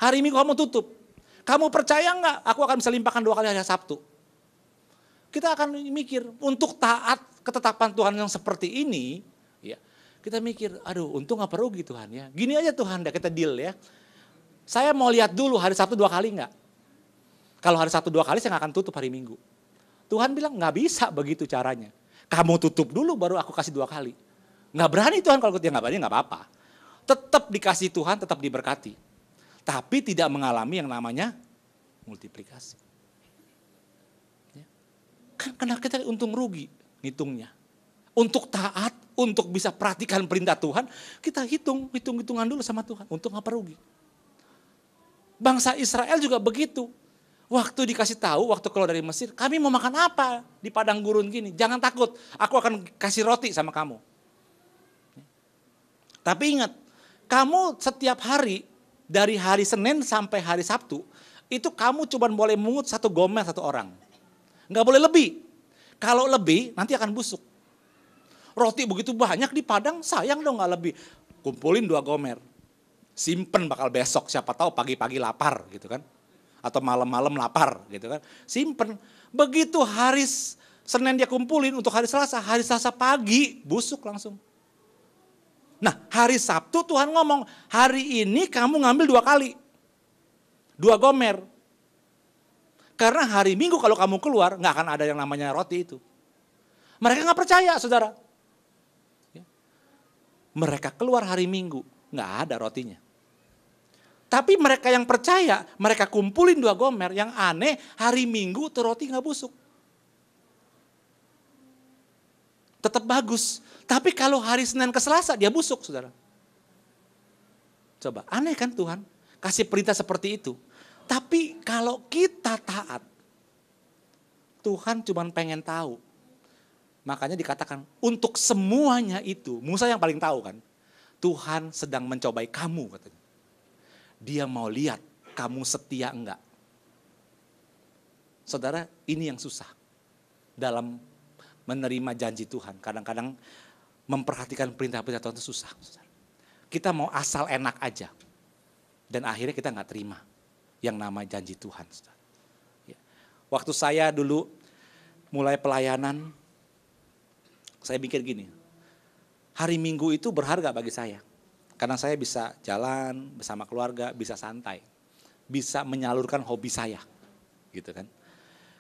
Hari Minggu kamu tutup. Kamu percaya enggak, aku akan bisa limpahkan 2 kali hari Sabtu. Kita akan mikir, untuk taat ketetapan Tuhan yang seperti ini, ya, kita mikir, aduh untung apa rugi Tuhan ya. Gini aja Tuhan, kita deal ya. Saya mau lihat dulu hari Sabtu 2 kali enggak. Kalau hari Sabtu 2 kali saya gak akan tutup hari Minggu. Tuhan bilang gak bisa begitu caranya. Kamu tutup dulu baru aku kasih 2 kali. Gak berani Tuhan kalau dia gak berani gak apa-apa. Tetap dikasih Tuhan, tetap diberkati. Tapi tidak mengalami yang namanya multiplikasi. Ya. Kan karena kita untung rugi ngitungnya. Untuk taat, untuk bisa perhatikan perintah Tuhan, kita hitung-hitungan dulu sama Tuhan. Untung apa rugi. Bangsa Israel juga begitu. Waktu dikasih tahu, waktu keluar dari Mesir, kami mau makan apa di padang gurun gini. Jangan takut, aku akan kasih roti sama kamu. Tapi ingat, kamu setiap hari, dari hari Senin sampai hari Sabtu, itu kamu cuma boleh mungut 1 gomer 1 orang. Nggak boleh lebih. Kalau lebih, nanti akan busuk. Roti begitu banyak di padang, sayang dong gak lebih. Kumpulin 2 gomer. Simpen bakal besok, siapa tahu pagi-pagi lapar gitu kan. Atau malam-malam lapar gitu kan. Simpen. Begitu hari Senin dia kumpulin untuk hari Selasa pagi busuk langsung. Nah hari Sabtu Tuhan ngomong, hari ini kamu ngambil 2 kali. 2 gomer. Karena hari Minggu kalau kamu keluar gak akan ada yang namanya roti itu. Mereka gak percaya saudara. Mereka keluar hari Minggu, nggak ada rotinya. Tapi mereka yang percaya, mereka kumpulin 2 gomer. Yang aneh, hari Minggu tuh roti gak busuk. Tetap bagus. Tapi kalau hari Senin ke Selasa dia busuk, saudara. Coba, aneh kan Tuhan? Kasih perintah seperti itu. Tapi kalau kita taat, Tuhan cuma pengen tahu. Makanya dikatakan, untuk semuanya itu, Musa yang paling tahu kan. Tuhan sedang mencobai kamu katanya. Dia mau lihat kamu setia enggak. Saudara, ini yang susah. Dalam menerima janji Tuhan. Kadang-kadang memperhatikan perintah-perintah Tuhan itu susah. Kita mau asal enak aja. Dan akhirnya kita gak terima yang nama janji Tuhan. Waktu saya dulu mulai pelayanan, saya mikir gini, hari Minggu itu berharga bagi saya. Karena saya bisa jalan bersama keluarga, bisa santai. Bisa menyalurkan hobi saya. Gitu kan.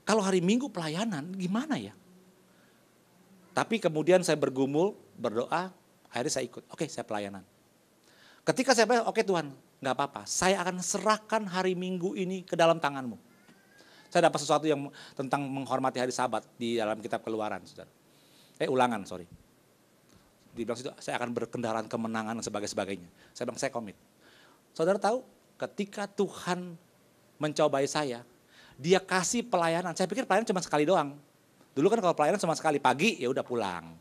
Kalau hari Minggu pelayanan gimana ya? Tapi kemudian saya bergumul, berdoa, akhirnya saya ikut. Oke, saya pelayanan. Ketika saya pelayanan, oke Tuhan, gak apa-apa. Saya akan serahkan hari Minggu ini ke dalam tangan-Mu. Saya dapat sesuatu yang tentang menghormati hari Sabat di dalam kitab Keluaran. Saudara. Ulangan, sorry. Dibilang situ, saya akan berkendaraan kemenangan dan sebagainya. Saya bilang, saya komit. Saudara tahu, ketika Tuhan mencobai saya, Dia kasih pelayanan. Saya pikir pelayanan cuma sekali doang. Dulu kan kalau pelayanan cuma sekali, pagi ya udah pulang.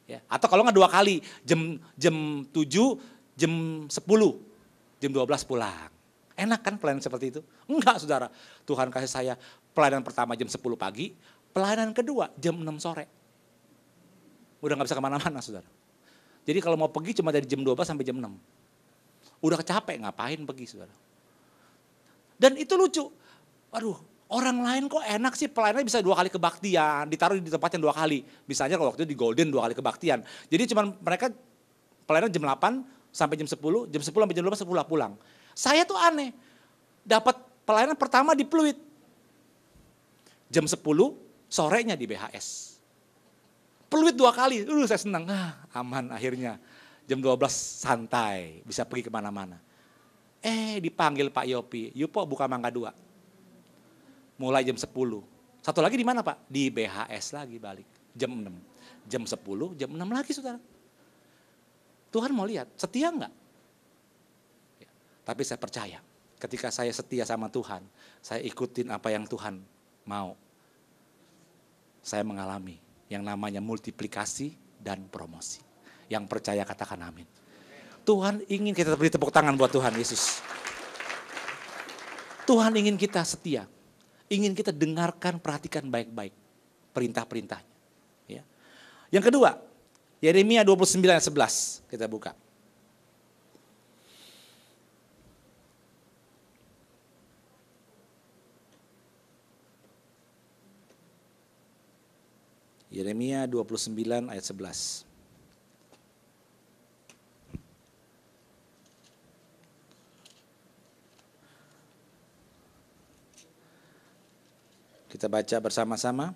Ya. Atau kalau nggak 2 kali, jam 7, jam 10, jam 12 pulang. Enak kan pelayanan seperti itu? Enggak saudara, Tuhan kasih saya pelayanan pertama jam 10 pagi, pelayanan kedua jam 6 sore. Udah nggak bisa kemana-mana saudara. Jadi kalau mau pergi cuma dari jam 12 sampai jam 6. Udah capek ngapain pergi saudara. Dan itu lucu, aduh. Orang lain kok enak sih pelayanannya bisa 2 kali kebaktian, ditaruh di tempatnya 2 kali. Misalnya kalau waktu itu di Golden 2 kali kebaktian. Jadi cuman mereka pelayanan jam 8 sampai jam 10, jam 10 sampai jam 12 pulang. Saya tuh aneh, dapat pelayanan pertama di Pluit. Jam 10, sorenya di BHS. Pluit 2 kali, saya senang, aman akhirnya. Jam 12 santai, bisa pergi kemana-mana. Dipanggil Pak Yopi, Yupo buka Mangga 2. Mulai jam 10. Satu lagi di mana Pak? Di BHS lagi balik. Jam 6. Jam 10, jam 6 lagi saudara. Tuhan mau lihat, setia enggak? Ya, tapi saya percaya, ketika saya setia sama Tuhan, saya ikutin apa yang Tuhan mau. Saya mengalami yang namanya multiplikasi dan promosi. Yang percaya katakan amin. Tuhan ingin kita beri tepuk tangan buat Tuhan Yesus. Tuhan ingin kita setia. Ingin kita dengarkan, perhatikan baik-baik perintah-perintahnya. Ya. Yang kedua, Yeremia 29 ayat 11 kita buka. Yeremia 29 ayat 11. Kita baca bersama-sama.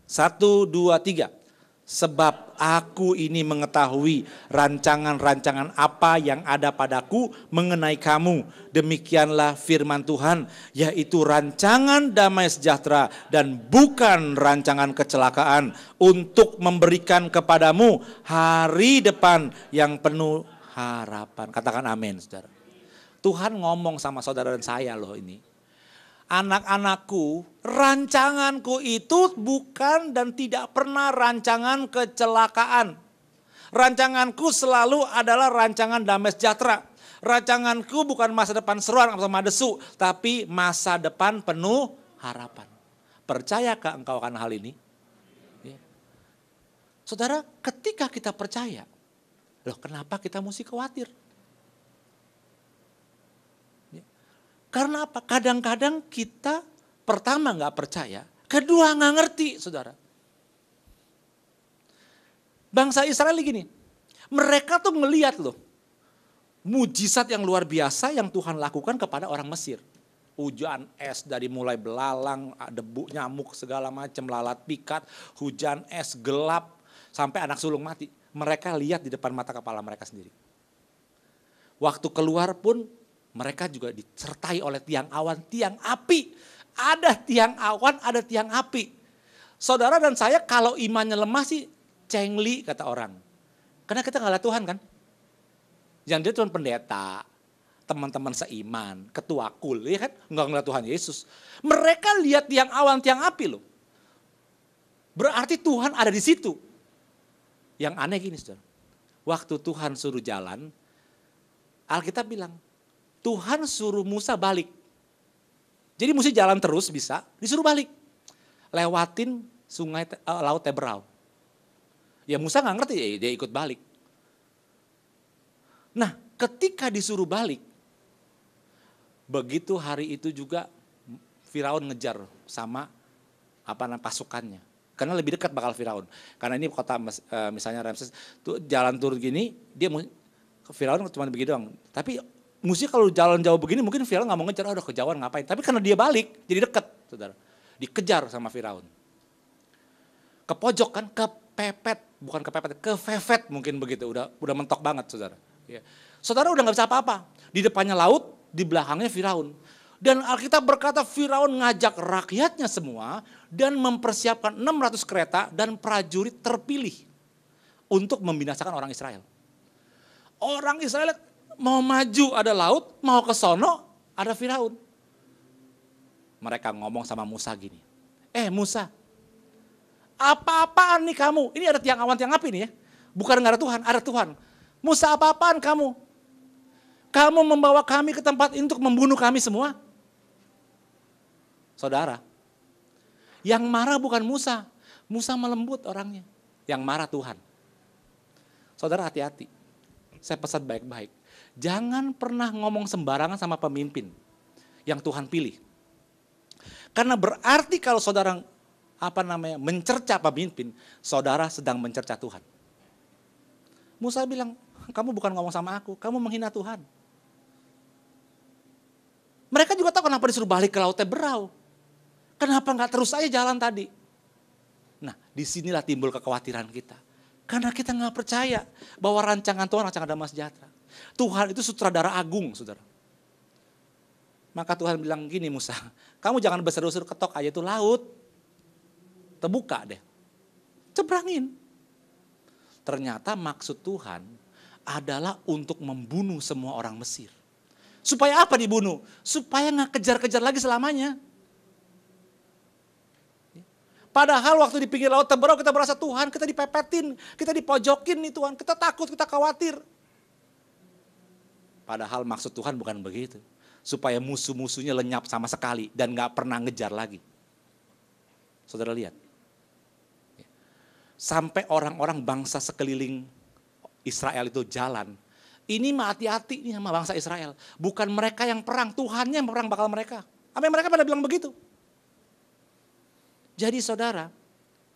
1, 2, 3. Sebab aku ini mengetahui rancangan-rancangan apa yang ada padaku mengenai kamu. Demikianlah firman Tuhan, yaitu rancangan damai sejahtera dan bukan rancangan kecelakaan, untuk memberikan kepadamu hari depan yang penuh harapan. Katakan amin, saudara. Tuhan ngomong sama saudara dan saya loh ini. Anak-anakku, rancanganku itu bukan dan tidak pernah rancangan kecelakaan. Rancanganku selalu adalah rancangan damai sejahtera. Rancanganku bukan masa depan seruan sama desu, tapi masa depan penuh harapan. Percayakah engkau akan hal ini? Ya. Saudara, ketika kita percaya, loh kenapa kita mesti khawatir? Karena apa? Kadang-kadang kita pertama gak percaya, kedua gak ngerti saudara. Bangsa Israel gini, mereka tuh ngelihat loh, mujizat yang luar biasa yang Tuhan lakukan kepada orang Mesir. Hujan es dari mulai belalang, debu, nyamuk, segala macam, lalat pikat, hujan es, gelap, sampai anak sulung mati. Mereka lihat di depan mata kepala mereka sendiri. Waktu keluar pun mereka juga disertai oleh tiang awan, tiang api. Ada tiang awan, ada tiang api. Saudara dan saya kalau imannya lemah sih cengli kata orang. Karena kita nggak lihat Tuhan kan. Yang dia cuma pendeta, teman-teman seiman, ketua kul, ya kan? Nggak ngeliat Tuhan Yesus. Mereka lihat tiang awan, tiang api loh. Berarti Tuhan ada di situ. Yang aneh gini saudara. Waktu Tuhan suruh jalan, Alkitab bilang, Tuhan suruh Musa balik. Jadi mesti jalan terus bisa, disuruh balik. Lewatin sungai Laut Teberau. Ya Musa nggak ngerti, ya dia ikut balik. Nah ketika disuruh balik, begitu hari itu juga Firaun ngejar sama pasukannya. Karena lebih dekat bakal Firaun. Karena ini kota misalnya Ramses, tuh jalan turun gini, Firaun cuma begini doang. Tapi mesti kalau jalan jauh begini mungkin Firaun nggak mau ngejar, udah kejauhan ngapain. Tapi karena dia balik, jadi dekat, saudara. Dikejar sama Firaun. Ke pojok kan, kefefet mungkin begitu. Udah mentok banget, saudara. Ya. Saudara udah nggak bisa apa-apa. Di depannya laut, di belakangnya Firaun. Dan Alkitab berkata Firaun ngajak rakyatnya semua dan mempersiapkan 600 kereta dan prajurit terpilih untuk membinasakan orang Israel. Orang Israel mau maju ada laut, mau ke sono ada Firaun. Mereka ngomong sama Musa gini, Musa, apa-apaan nih kamu? Ini ada tiang awan, tiang api nih ya. Bukan nggak ada Tuhan, ada Tuhan. Musa apa-apaan kamu? Kamu membawa kami ke tempat ini untuk membunuh kami semua? Saudara, yang marah bukan Musa. Musa melembut orangnya. Yang marah Tuhan. Saudara hati-hati. Saya pesan baik-baik. Jangan pernah ngomong sembarangan sama pemimpin yang Tuhan pilih. Karena berarti kalau saudara mencerca pemimpin, saudara sedang mencerca Tuhan. Musa bilang, kamu bukan ngomong sama aku, kamu menghina Tuhan. Mereka juga tahu kenapa disuruh balik ke Laut Teberau. Kenapa nggak terus aja jalan tadi? Nah, disinilah timbul kekhawatiran kita. Karena kita nggak percaya bahwa rancangan Tuhan rancangan damai sejahtera. Tuhan itu sutradara agung, saudara. Maka Tuhan bilang gini Musa, kamu jangan berseru-seru ketok aja itu laut. Terbuka deh. Cebrangin. Ternyata maksud Tuhan adalah untuk membunuh semua orang Mesir. Supaya apa dibunuh? Supaya nggak kejar-kejar lagi selamanya. Padahal waktu di pinggir Laut Teberau kita merasa Tuhan, kita dipepetin, kita dipojokin nih Tuhan, kita takut, kita khawatir. Padahal maksud Tuhan bukan begitu. Supaya musuh-musuhnya lenyap sama sekali dan gak pernah ngejar lagi. Saudara lihat. Sampai orang-orang bangsa sekeliling Israel itu jalan. Ini mah hati-hati nih sama bangsa Israel. Bukan mereka yang perang, Tuhannya yang perang bakal mereka. Apa mereka pada bilang begitu? Jadi saudara,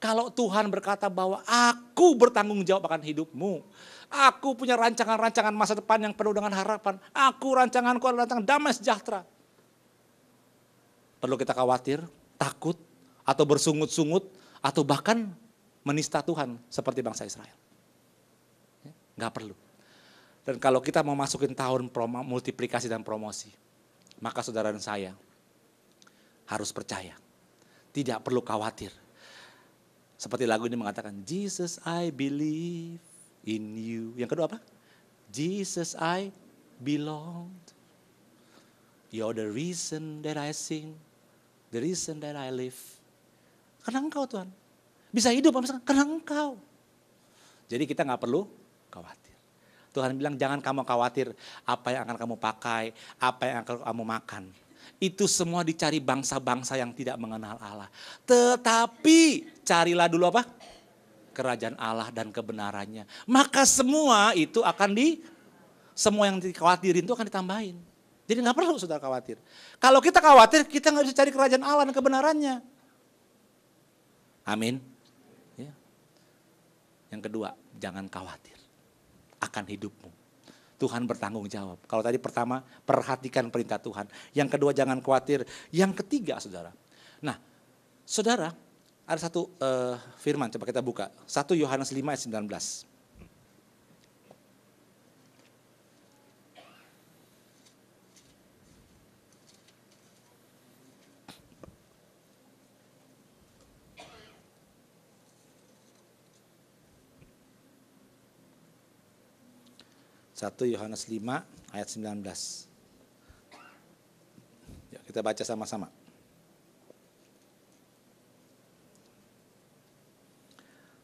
kalau Tuhan berkata bahwa aku bertanggung jawab akan hidupmu. Aku punya rancangan-rancangan masa depan yang penuh dengan harapan. Rancanganku adalah rancangan damai sejahtera. Perlu kita khawatir, takut, atau bersungut-sungut, atau bahkan menista Tuhan seperti bangsa Israel. Nggak perlu. Dan kalau kita mau masukin tahun multiplikasi dan promosi, maka saudara dan saya harus percaya. Tidak perlu khawatir. Seperti lagu ini mengatakan, Jesus I believe in you. Yang kedua apa? Jesus I belong. You're the reason that I sing. The reason that I live. Karena Engkau Tuhan. Bisa hidup karena Engkau. Jadi kita gak perlu khawatir. Tuhan bilang jangan kamu khawatir apa yang akan kamu pakai, apa yang akan kamu makan. Itu semua dicari bangsa-bangsa yang tidak mengenal Allah. Tetapi carilah dulu apa? Kerajaan Allah dan kebenarannya. Maka semua itu semua yang dikhawatirin itu akan ditambahin. Jadi gak perlu saudara khawatir. Kalau kita khawatir, kita gak bisa cari kerajaan Allah dan kebenarannya. Amin. Ya. Yang kedua, jangan khawatir akan hidupmu. Tuhan bertanggung jawab. Kalau tadi pertama, perhatikan perintah Tuhan. Yang kedua, jangan khawatir. Yang ketiga, saudara. Nah, saudara, ada satu firman, coba kita buka. 1 Yohanes 5 ayat 19. 1 Yohanes 5 ayat 19. Ya, kita baca sama-sama.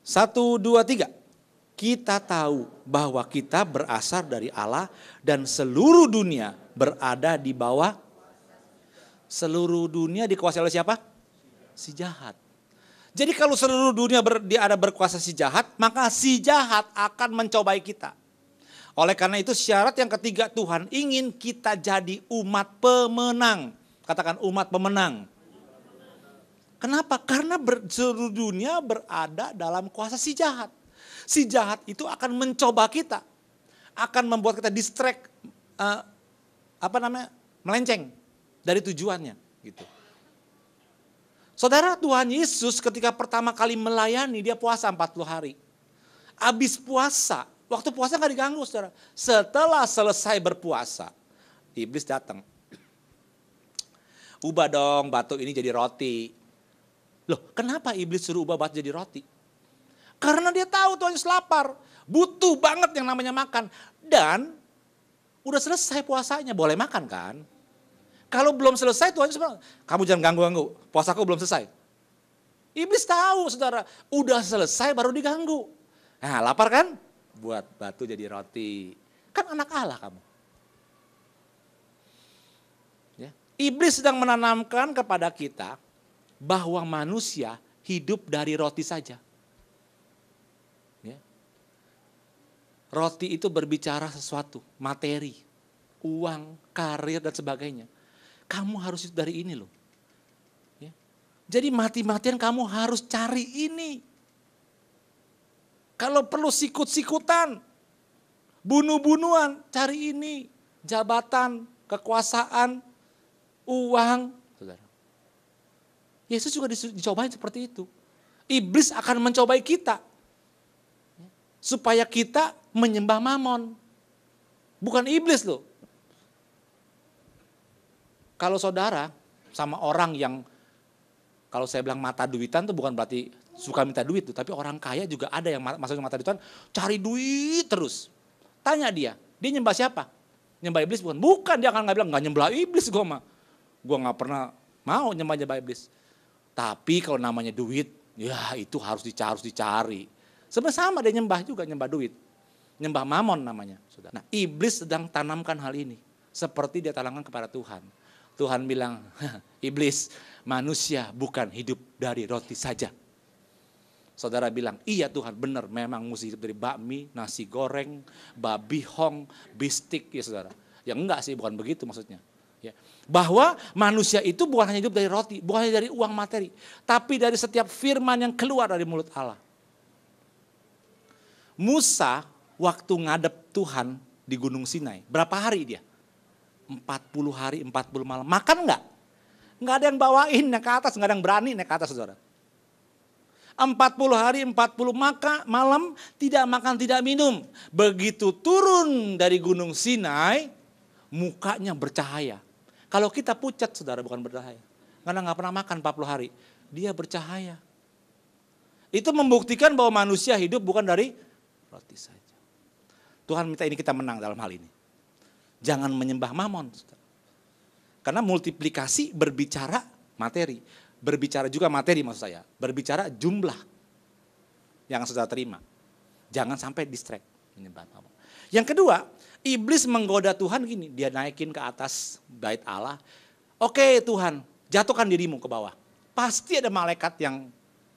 1, 2, 3. Kita tahu bahwa kita berasal dari Allah dan seluruh dunia berada di bawah. Seluruh dunia dikuasai oleh siapa? Si jahat. Jadi kalau seluruh dunia ada berkuasa si jahat, maka si jahat akan mencobai kita. Oleh karena itu syarat yang ketiga, Tuhan ingin kita jadi umat pemenang. Katakan umat pemenang. Kenapa? Karena seluruh dunia berada dalam kuasa si jahat. Si jahat itu akan mencoba kita. Akan membuat kita distract, melenceng dari tujuannya. Gitu. Saudara, Tuhan Yesus ketika pertama kali melayani, dia puasa 40 hari. Habis puasa, waktu puasa gak diganggu, saudara. Setelah selesai berpuasa, iblis datang. Ubah dong batu ini jadi roti. Loh, kenapa iblis suruh ubah batu jadi roti? Karena dia tahu Tuhan Yesus lapar. Butuh banget yang namanya makan. Dan udah selesai puasanya, boleh makan kan? Kalau belum selesai Tuhan Yesus bilang, kamu jangan ganggu-ganggu, puasaku belum selesai. Iblis tahu saudara, udah selesai baru diganggu. Nah lapar kan? Buat batu jadi roti. Kan anak Allah kamu. Ya. Iblis sedang menanamkan kepada kita bahwa manusia hidup dari roti saja. Ya. Roti itu berbicara sesuatu, materi, uang, karir dan sebagainya. Kamu harus hidup dari ini loh. Ya. Jadi mati-matian kamu harus cari ini. Kalau perlu sikut-sikutan, bunuh-bunuhan, cari ini. Jabatan, kekuasaan, uang. Saudara. Yesus juga dicobain seperti itu. Iblis akan mencobai kita. Supaya kita menyembah Mamon. Bukan iblis loh. Kalau saudara sama orang yang, kalau saya bilang mata duitan itu bukan berarti suka minta duit tuh, tapi orang kaya juga ada yang masuk mata duitan, cari duit terus. Tanya dia nyembah siapa? Nyembah iblis bukan? Bukan, dia akan bilang nggak nyembah iblis gue mah. Gue nggak pernah mau nyembah iblis. Tapi kalau namanya duit, ya itu harus dicari. Sebenarnya sama dia nyembah juga, nyembah duit. Nyembah Mamon namanya. Nah iblis sedang tanamkan hal ini. Seperti dia tanamkan kepada Tuhan. Tuhan bilang, iblis, manusia bukan hidup dari roti saja. Saudara bilang, iya Tuhan benar, memang mesti hidup dari bakmi, nasi goreng, babi hong, bistik ya saudara. Ya enggak sih, bukan begitu maksudnya. Ya. Bahwa manusia itu bukan hanya hidup dari roti, bukan hanya dari uang materi. Tapi dari setiap firman yang keluar dari mulut Allah. Musa waktu ngadep Tuhan di Gunung Sinai, berapa hari dia? 40 hari, 40 malam. Makan enggak? Enggak ada yang bawain naik ke atas, enggak ada yang berani naik ke atas saudara. 40 hari, 40 malam, tidak makan, tidak minum. Begitu turun dari Gunung Sinai, mukanya bercahaya. Kalau kita pucat saudara bukan bercahaya. Karena enggak pernah makan 40 hari. Dia bercahaya. Itu membuktikan bahwa manusia hidup bukan dari roti saja. Tuhan minta ini kita menang dalam hal ini. Jangan menyembah Mamon. Karena multiplikasi berbicara materi. Berbicara juga materi maksud saya. Berbicara jumlah yang saudara terima. Jangan sampai distract menyembah Mamon. Yang kedua, iblis menggoda Tuhan gini. Dia naikin ke atas bait Allah. Oke Tuhan, jatuhkan dirimu ke bawah. Pasti ada malaikat yang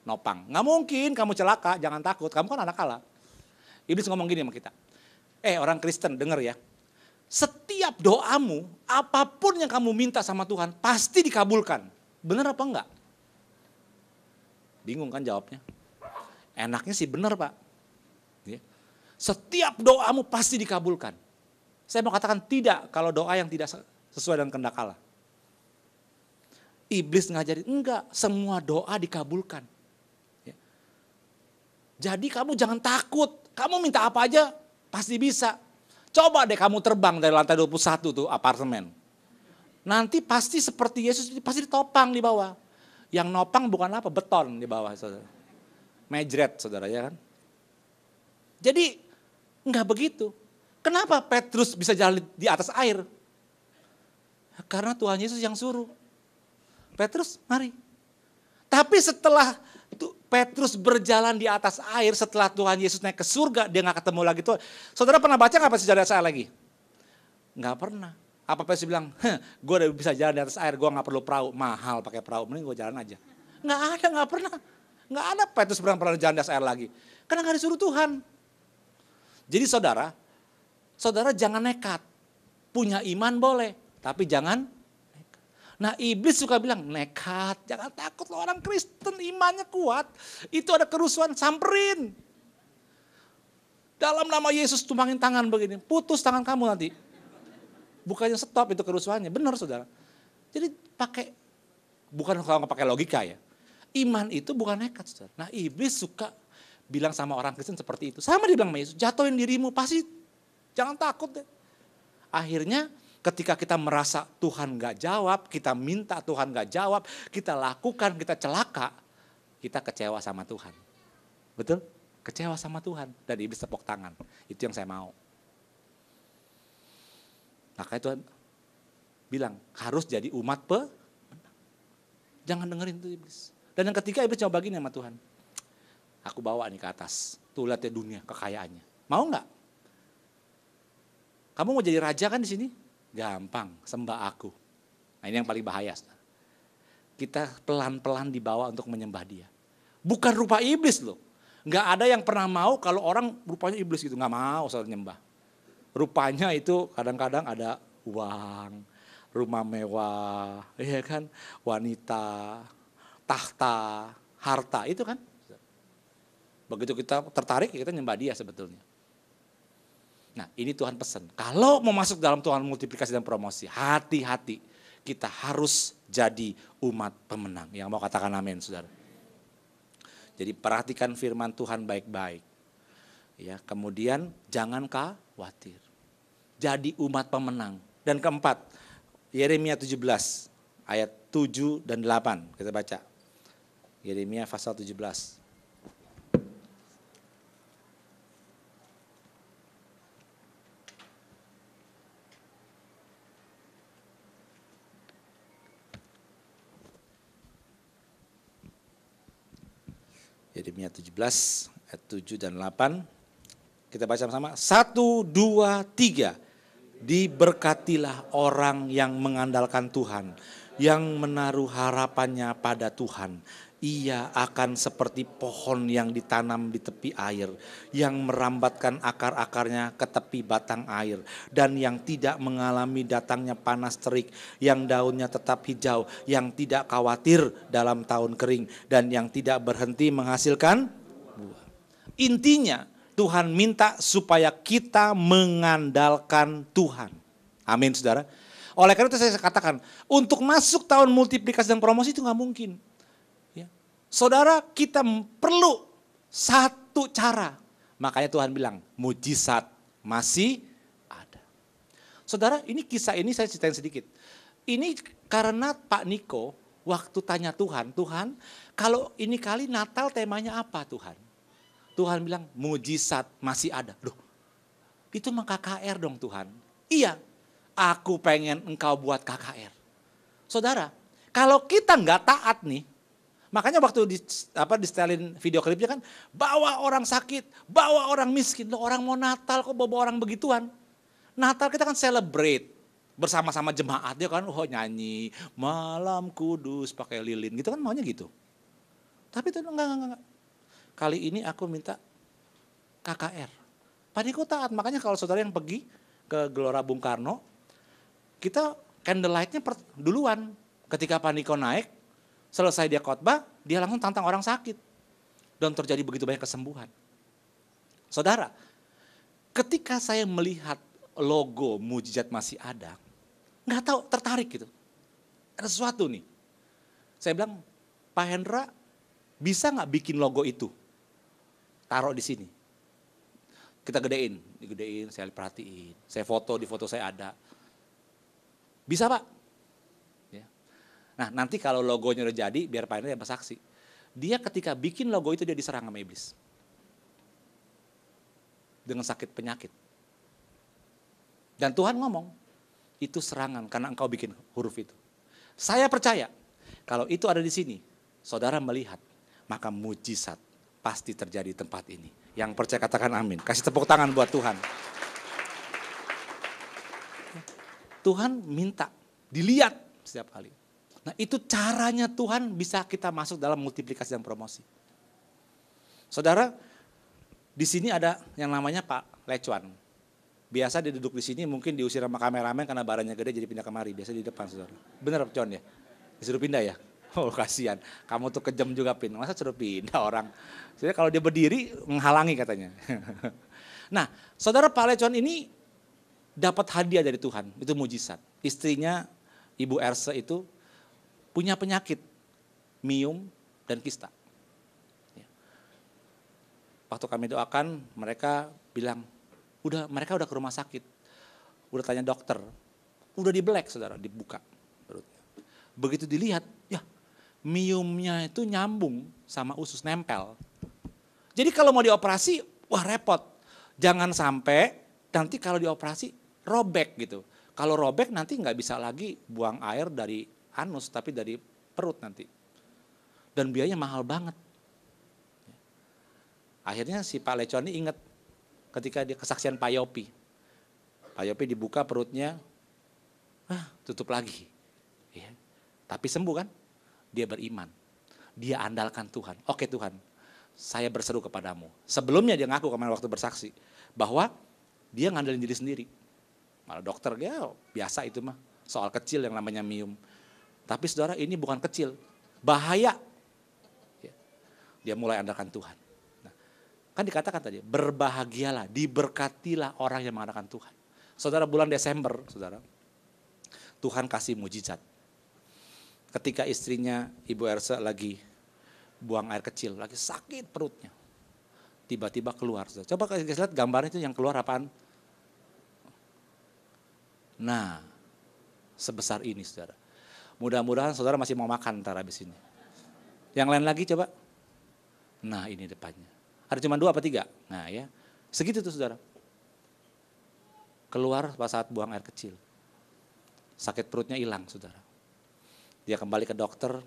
nopang. Gak mungkin kamu celaka, jangan takut. Kamu kan anak Allah. Iblis ngomong gini sama kita. Orang Kristen denger ya. Setiap doamu, apapun yang kamu minta sama Tuhan, pasti dikabulkan. Benar apa enggak? Bingung kan jawabnya? Enaknya sih benar Pak. Setiap doamu pasti dikabulkan. Saya mau katakan tidak kalau doa yang tidak sesuai dengan kehendak Allah. Iblis ngajarin, enggak, semua doa dikabulkan. Jadi kamu jangan takut, kamu minta apa aja pasti bisa. Coba deh kamu terbang dari lantai 21 tuh apartemen. Nanti pasti seperti Yesus, pasti ditopang di bawah. Yang nopang bukan apa, beton di bawah saudara. Mejret saudara ya kan. Jadi enggak begitu. Kenapa Petrus bisa jalan di atas air? Karena Tuhan Yesus yang suruh. Petrus, mari. Tapi setelah Petrus berjalan di atas air, setelah Tuhan Yesus naik ke surga, dia gak ketemu lagi Tuhan. Saudara pernah baca gak sejarah saya lagi? Gak pernah. Apa Petrus bilang, gue udah bisa jalan di atas air, gue gak perlu perahu. Mahal pakai perahu, mending gue jalan aja. Gak ada, gak pernah. Gak ada Petrus pernah jalan di atas air lagi. Karena gak disuruh Tuhan. Jadi saudara jangan nekat. Punya iman boleh, tapi jangan nekat. Nah iblis suka bilang, nekat, jangan takut lo orang Kristen imannya kuat. Itu ada kerusuhan, samperin. Dalam nama Yesus tumpangin tangan begini, putus tangan kamu nanti. Bukannya stop itu kerusuhannya, benar saudara. Jadi bukan kalau nggak pakai logika ya. Iman itu bukan nekat saudara. Nah iblis suka bilang sama orang Kristen seperti itu. Sama dia bilang sama Yesus, jatuhin dirimu, pasti jangan takut deh. Akhirnya ketika kita merasa Tuhan gak jawab, kita minta Tuhan gak jawab, kita lakukan, kita celaka, kita kecewa sama Tuhan. Betul? Kecewa sama Tuhan. Dan iblis tepuk tangan. Itu yang saya mau. Makanya Tuhan bilang harus jadi umat pemenang. Jangan dengerin itu iblis. Dan yang ketiga iblis coba gini sama Tuhan. Aku bawa nih ke atas. Tuh lihat ya dunia kekayaannya. Mau gak? Kamu mau jadi raja kan di sini? Gampang, sembah aku. Nah ini yang paling bahaya. Kita pelan-pelan dibawa untuk menyembah dia. Bukan rupa iblis loh. Gak ada yang pernah mau kalau orang rupanya iblis gitu. Gak mau soal nyembah. Rupanya itu kadang-kadang ada uang, rumah mewah, ya kan, wanita, tahta, harta, itu kan. Begitu kita tertarik, kita nyembah dia sebetulnya. Nah ini Tuhan pesan, kalau mau masuk dalam Tuhan multiplikasi dan promosi, hati-hati, kita harus jadi umat pemenang. Yang mau katakan amin saudara. Jadi perhatikan firman Tuhan baik-baik. Ya, kemudian jangan khawatir. Jadi umat pemenang. Dan keempat, Yeremia 17 ayat 7 dan 8. Kita baca. Yeremia pasal 17. Yeremia 17 ayat 7 dan 8. Kita baca sama-sama. 1, 2, 3. Diberkatilah orang yang mengandalkan Tuhan, yang menaruh harapannya pada Tuhan. Ia akan seperti pohon yang ditanam di tepi air, yang merambatkan akar-akarnya ke tepi batang air, dan yang tidak mengalami datangnya panas terik, yang daunnya tetap hijau, yang tidak khawatir dalam tahun kering, dan yang tidak berhenti menghasilkan buah. Intinya Tuhan minta supaya kita mengandalkan Tuhan. Amin saudara. Oleh karena itu saya katakan, untuk masuk tahun multiplikasi dan promosi itu gak mungkin. Ya. Saudara, kita perlu satu cara. Makanya Tuhan bilang, mujizat masih ada. Saudara, ini kisah ini saya ceritain sedikit. Ini karena Pak Niko waktu tanya Tuhan, Tuhan kalau ini kali Natal temanya apa Tuhan? Tuhan bilang mujizat masih ada. Loh, itu mah KKR dong Tuhan. Iya, aku pengen engkau buat KKR. Saudara, kalau kita nggak taat nih, makanya waktu di setelin video klipnya kan, bawa orang sakit, bawa orang miskin. Loh, orang mau Natal kok bawa orang begituan. Natal kita kan celebrate bersama-sama jemaat, dia kan nyanyi malam kudus pakai lilin gitu kan, maunya gitu. Tapi itu enggak. Kali ini aku minta KKR. Pak Niko taat, makanya kalau saudara yang pergi ke Gelora Bung Karno, kita candlelight-nya duluan. Ketika Pak Niko naik, selesai dia khotbah, dia langsung tantang orang sakit. Dan terjadi begitu banyak kesembuhan. Saudara, ketika saya melihat logo mujizat masih ada, nggak tahu, tertarik gitu. Ada sesuatu nih. Saya bilang, Pak Hendra bisa nggak bikin logo itu? Taruh di sini. Kita digedein, saya perhatiin. Saya foto, di foto saya ada. Bisa Pak? Ya. Nah nanti kalau logonya udah jadi, biar Pak Hendra yang bersaksi. Dia ketika bikin logo itu dia diserang sama iblis. Dengan sakit penyakit. Dan Tuhan ngomong, itu serangan karena engkau bikin huruf itu. Saya percaya kalau itu ada di sini, saudara melihat, maka mujizat pasti terjadi di tempat ini. Yang percaya katakan amin. Kasih tepuk tangan buat Tuhan. Tuhan minta dilihat setiap kali. Nah itu caranya Tuhan bisa kita masuk dalam multiplikasi dan promosi. Saudara, di sini ada yang namanya Pak Lecuan. Biasa dia duduk di sini, mungkin diusir sama kameramen karena barangnya gede jadi pindah kemari. Biasa di depan, saudara. Bener John ya? Disuruh pindah ya? Oh kasihan, kamu tuh kejam juga Pin. Masa suruh pindah orang? Jadi kalau dia berdiri menghalangi katanya. Nah, saudara Pak Lecuan ini dapat hadiah dari Tuhan, itu mujizat. Istrinya Ibu Erse itu punya penyakit miom dan kista. Waktu kami doakan, mereka bilang, mereka udah ke rumah sakit, udah tanya dokter, udah di black saudara, dibuka perutnya. Begitu dilihat, ya miomnya itu nyambung sama usus nempel. Jadi kalau mau dioperasi, wah repot. Jangan sampai nanti kalau dioperasi robek gitu. Kalau robek nanti nggak bisa lagi buang air dari anus, tapi dari perut nanti. Dan biayanya mahal banget. Akhirnya si Pak Lecon ini ingat ketika dia kesaksian Pak Yopi. Pak Yopi dibuka perutnya, tutup lagi. Ya. Tapi sembuh kan? Dia beriman. Dia andalkan Tuhan. Oke Tuhan, saya berseru kepadamu. Sebelumnya dia ngaku kemarin waktu bersaksi. Bahwa dia ngandelin diri sendiri. Malah dokter dia biasa itu mah. Soal kecil yang namanya miom. Tapi saudara ini bukan kecil. Bahaya. Ya. Dia mulai andalkan Tuhan. Kan dikatakan tadi, berbahagialah, diberkatilah orang yang mengandalkan Tuhan. Saudara bulan Desember, saudara, Tuhan kasih mujizat. Ketika istrinya Ibu Ersa lagi buang air kecil, lagi sakit perutnya. Tiba-tiba keluar. Saudara. Coba kita lihat gambarnya itu yang keluar apaan? Nah, sebesar ini saudara. Mudah-mudahan saudara masih mau makan ntar habis ini. Yang lain lagi coba. Nah ini depannya. Ada cuma 2 apa 3? Nah ya, segitu tuh saudara. Keluar pas saat buang air kecil. Sakit perutnya hilang saudara. Dia kembali ke dokter,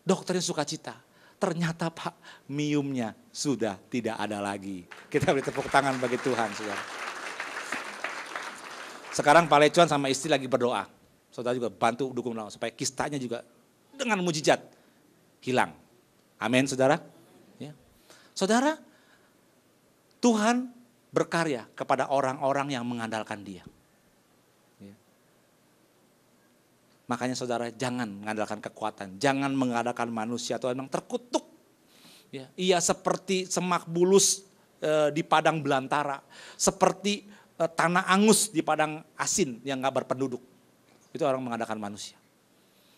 dokternya sukacita. Ternyata Pak, miomnya sudah tidak ada lagi. Kita beri tepuk tangan bagi Tuhan saudara. Sekarang Pak Lecuan sama istri lagi berdoa. Saudara juga bantu dukung doa supaya kistanya juga dengan mujizat hilang. Amin saudara. Ya. Saudara, Tuhan berkarya kepada orang-orang yang mengandalkan Dia. Ya. Makanya saudara jangan mengandalkan kekuatan, jangan mengandalkan manusia atau memang terkutuk. Ya. Ia seperti semak bulus di padang belantara, seperti tanah angus di padang asin yang gak berpenduduk. Itu orang mengandalkan manusia.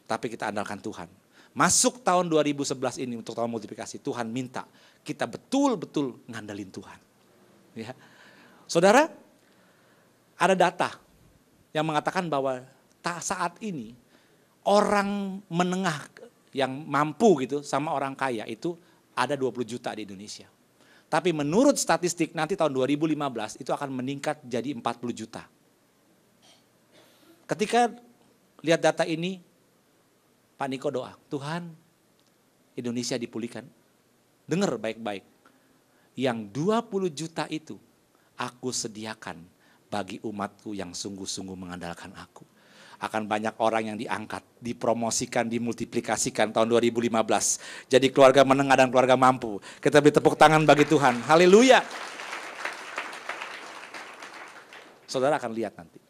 Tapi kita andalkan Tuhan. Masuk tahun 2011 ini untuk tahun multiplikasi, Tuhan minta kita betul-betul ngandalin Tuhan. Ya. Saudara, ada data yang mengatakan bahwa saat ini orang menengah yang mampu gitu sama orang kaya itu ada 20 juta di Indonesia. Tapi menurut statistik nanti tahun 2015 itu akan meningkat jadi 40 juta. Ketika lihat data ini, Pak Niko doa, Tuhan Indonesia dipulihkan. Dengar baik-baik. Yang 20 juta itu aku sediakan bagi umatku yang sungguh-sungguh mengandalkan aku. Akan banyak orang yang diangkat, dipromosikan, dimultiplikasikan tahun 2015. Jadi keluarga menengah dan keluarga mampu. Kita beri tepuk tangan bagi Tuhan. Haleluya. Saudara akan lihat nanti.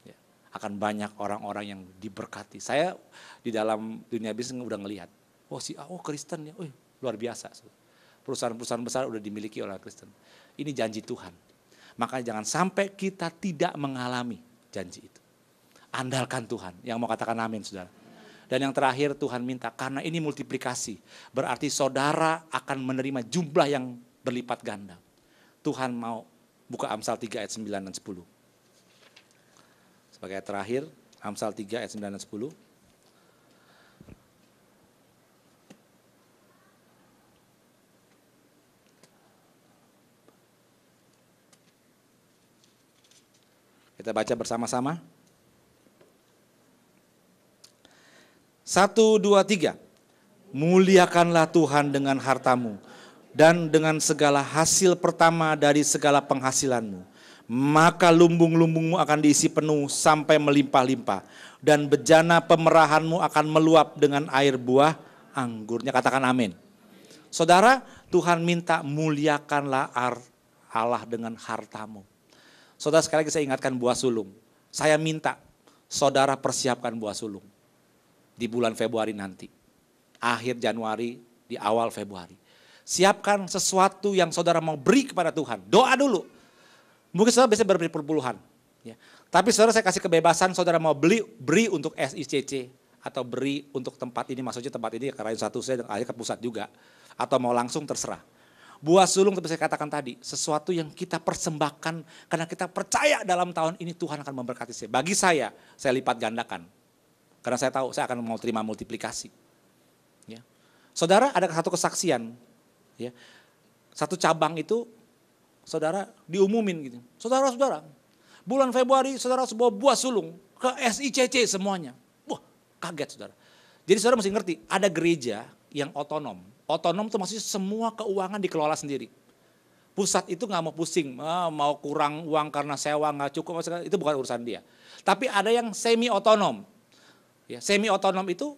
Ya, akan banyak orang-orang yang diberkati. Saya di dalam dunia bisnis udah ngelihat. Oh Kristen ya, luar biasa. Perusahaan-perusahaan besar udah dimiliki oleh Kristen. Ini janji Tuhan. Makanya jangan sampai kita tidak mengalami janji itu. Andalkan Tuhan. Yang mau katakan amin saudara. Dan yang terakhir Tuhan minta karena ini multiplikasi. Berarti saudara akan menerima jumlah yang berlipat ganda. Tuhan mau buka Amsal 3 ayat 9 dan 10. Sebagai ayat terakhir Amsal 3 ayat 9 dan 10. Kita baca bersama-sama. 1, 2, 3. Muliakanlah Tuhan dengan hartamu dan dengan segala hasil pertama dari segala penghasilanmu. Maka lumbung-lumbungmu akan diisi penuh sampai melimpah-limpah. Dan bejana pemerahanmu akan meluap dengan air buah anggurnya. Katakan amin. Saudara, Tuhan minta muliakanlah Allah dengan hartamu. Saudara, sekali lagi saya ingatkan buah sulung. Saya minta saudara persiapkan buah sulung di bulan Februari nanti. Akhir Januari, di awal Februari. Siapkan sesuatu yang saudara mau beri kepada Tuhan. Doa dulu. Mungkin saudara bisa berberi perpuluhan. Ya. Tapi saudara saya kasih kebebasan, saudara mau beri untuk SICC. Atau beri untuk tempat ini, maksudnya tempat ini ke Rayon 1 saya dan akhirnya ke pusat juga. Atau mau langsung terserah. Buah sulung seperti saya katakan tadi, sesuatu yang kita persembahkan karena kita percaya dalam tahun ini Tuhan akan memberkati saya. Bagi saya lipat gandakan. Karena saya tahu saya akan mau terima multiplikasi. Ya. Saudara ada satu kesaksian. Ya. Satu cabang itu saudara diumumin gitu. Saudara-saudara, bulan Februari saudara sebuah buah sulung ke SICC semuanya. Wah, kaget saudara. Jadi saudara mesti ngerti, ada gereja yang otonom. Otonom itu maksudnya semua keuangan dikelola sendiri. Pusat itu nggak mau pusing, mau kurang uang karena sewa nggak cukup, itu bukan urusan dia. Tapi ada yang semi otonom. Ya, semi otonom itu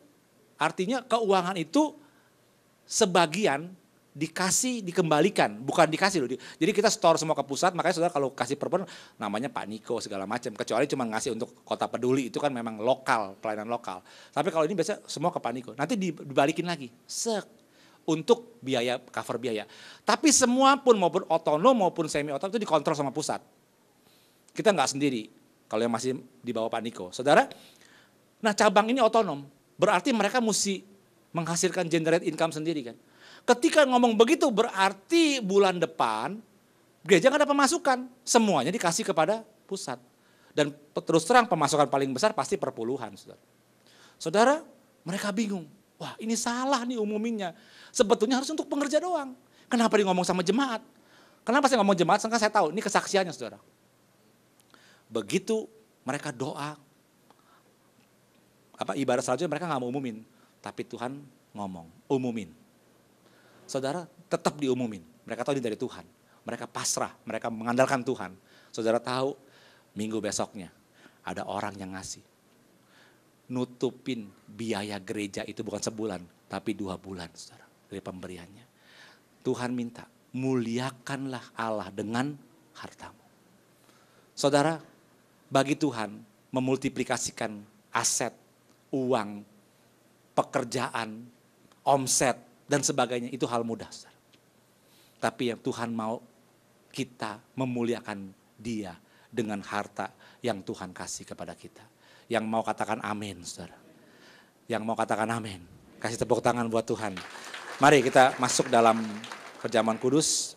artinya keuangan itu sebagian dikembalikan, bukan dikasih loh. Jadi kita store semua ke pusat, makanya saudara kalau kasih perpon namanya Pak Niko segala macam. Kecuali cuma ngasih untuk Kota Peduli, itu kan memang lokal, pelayanan lokal. Tapi kalau ini biasa semua ke Pak Niko, nanti dibalikin lagi, untuk biaya, cover biaya. Tapi semua pun maupun otonom maupun semi otonom itu dikontrol sama pusat. Kita nggak sendiri, kalau yang masih di bawah Pak Niko. Saudara, nah cabang ini otonom, berarti mereka mesti menghasilkan generate income sendiri kan. Ketika ngomong begitu berarti bulan depan gereja nggak ada pemasukan, semuanya dikasih kepada pusat. Dan terus terang pemasukan paling besar pasti perpuluhan. Saudara, saudara mereka bingung, wah ini salah nih umuminnya. Sebetulnya harus untuk pengerja doang. Kenapa dia ngomong sama jemaat? Kenapa saya ngomong jemaat? Karena saya tahu ini kesaksiannya saudara. Begitu mereka doa, ibadah selanjutnya mereka nggak mau umumin, tapi Tuhan ngomong, umumin. Saudara tetap diumumin, mereka tahu ini dari Tuhan. Mereka pasrah, mereka mengandalkan Tuhan. Saudara tahu minggu besoknya ada orang yang ngasih. Nutupin biaya gereja itu bukan sebulan, tapi 2 bulan saudara dari pemberiannya. Tuhan minta, muliakanlah Allah dengan hartamu. Saudara, bagi Tuhan memultiplikasikan aset, uang, pekerjaan, omset, dan sebagainya, itu hal mudah. Saudara. Tapi yang Tuhan mau kita memuliakan Dia dengan harta yang Tuhan kasih kepada kita. Yang mau katakan amin, saudara. Yang mau katakan amin. Kasih tepuk tangan buat Tuhan. Mari kita masuk dalam perjamuan kudus.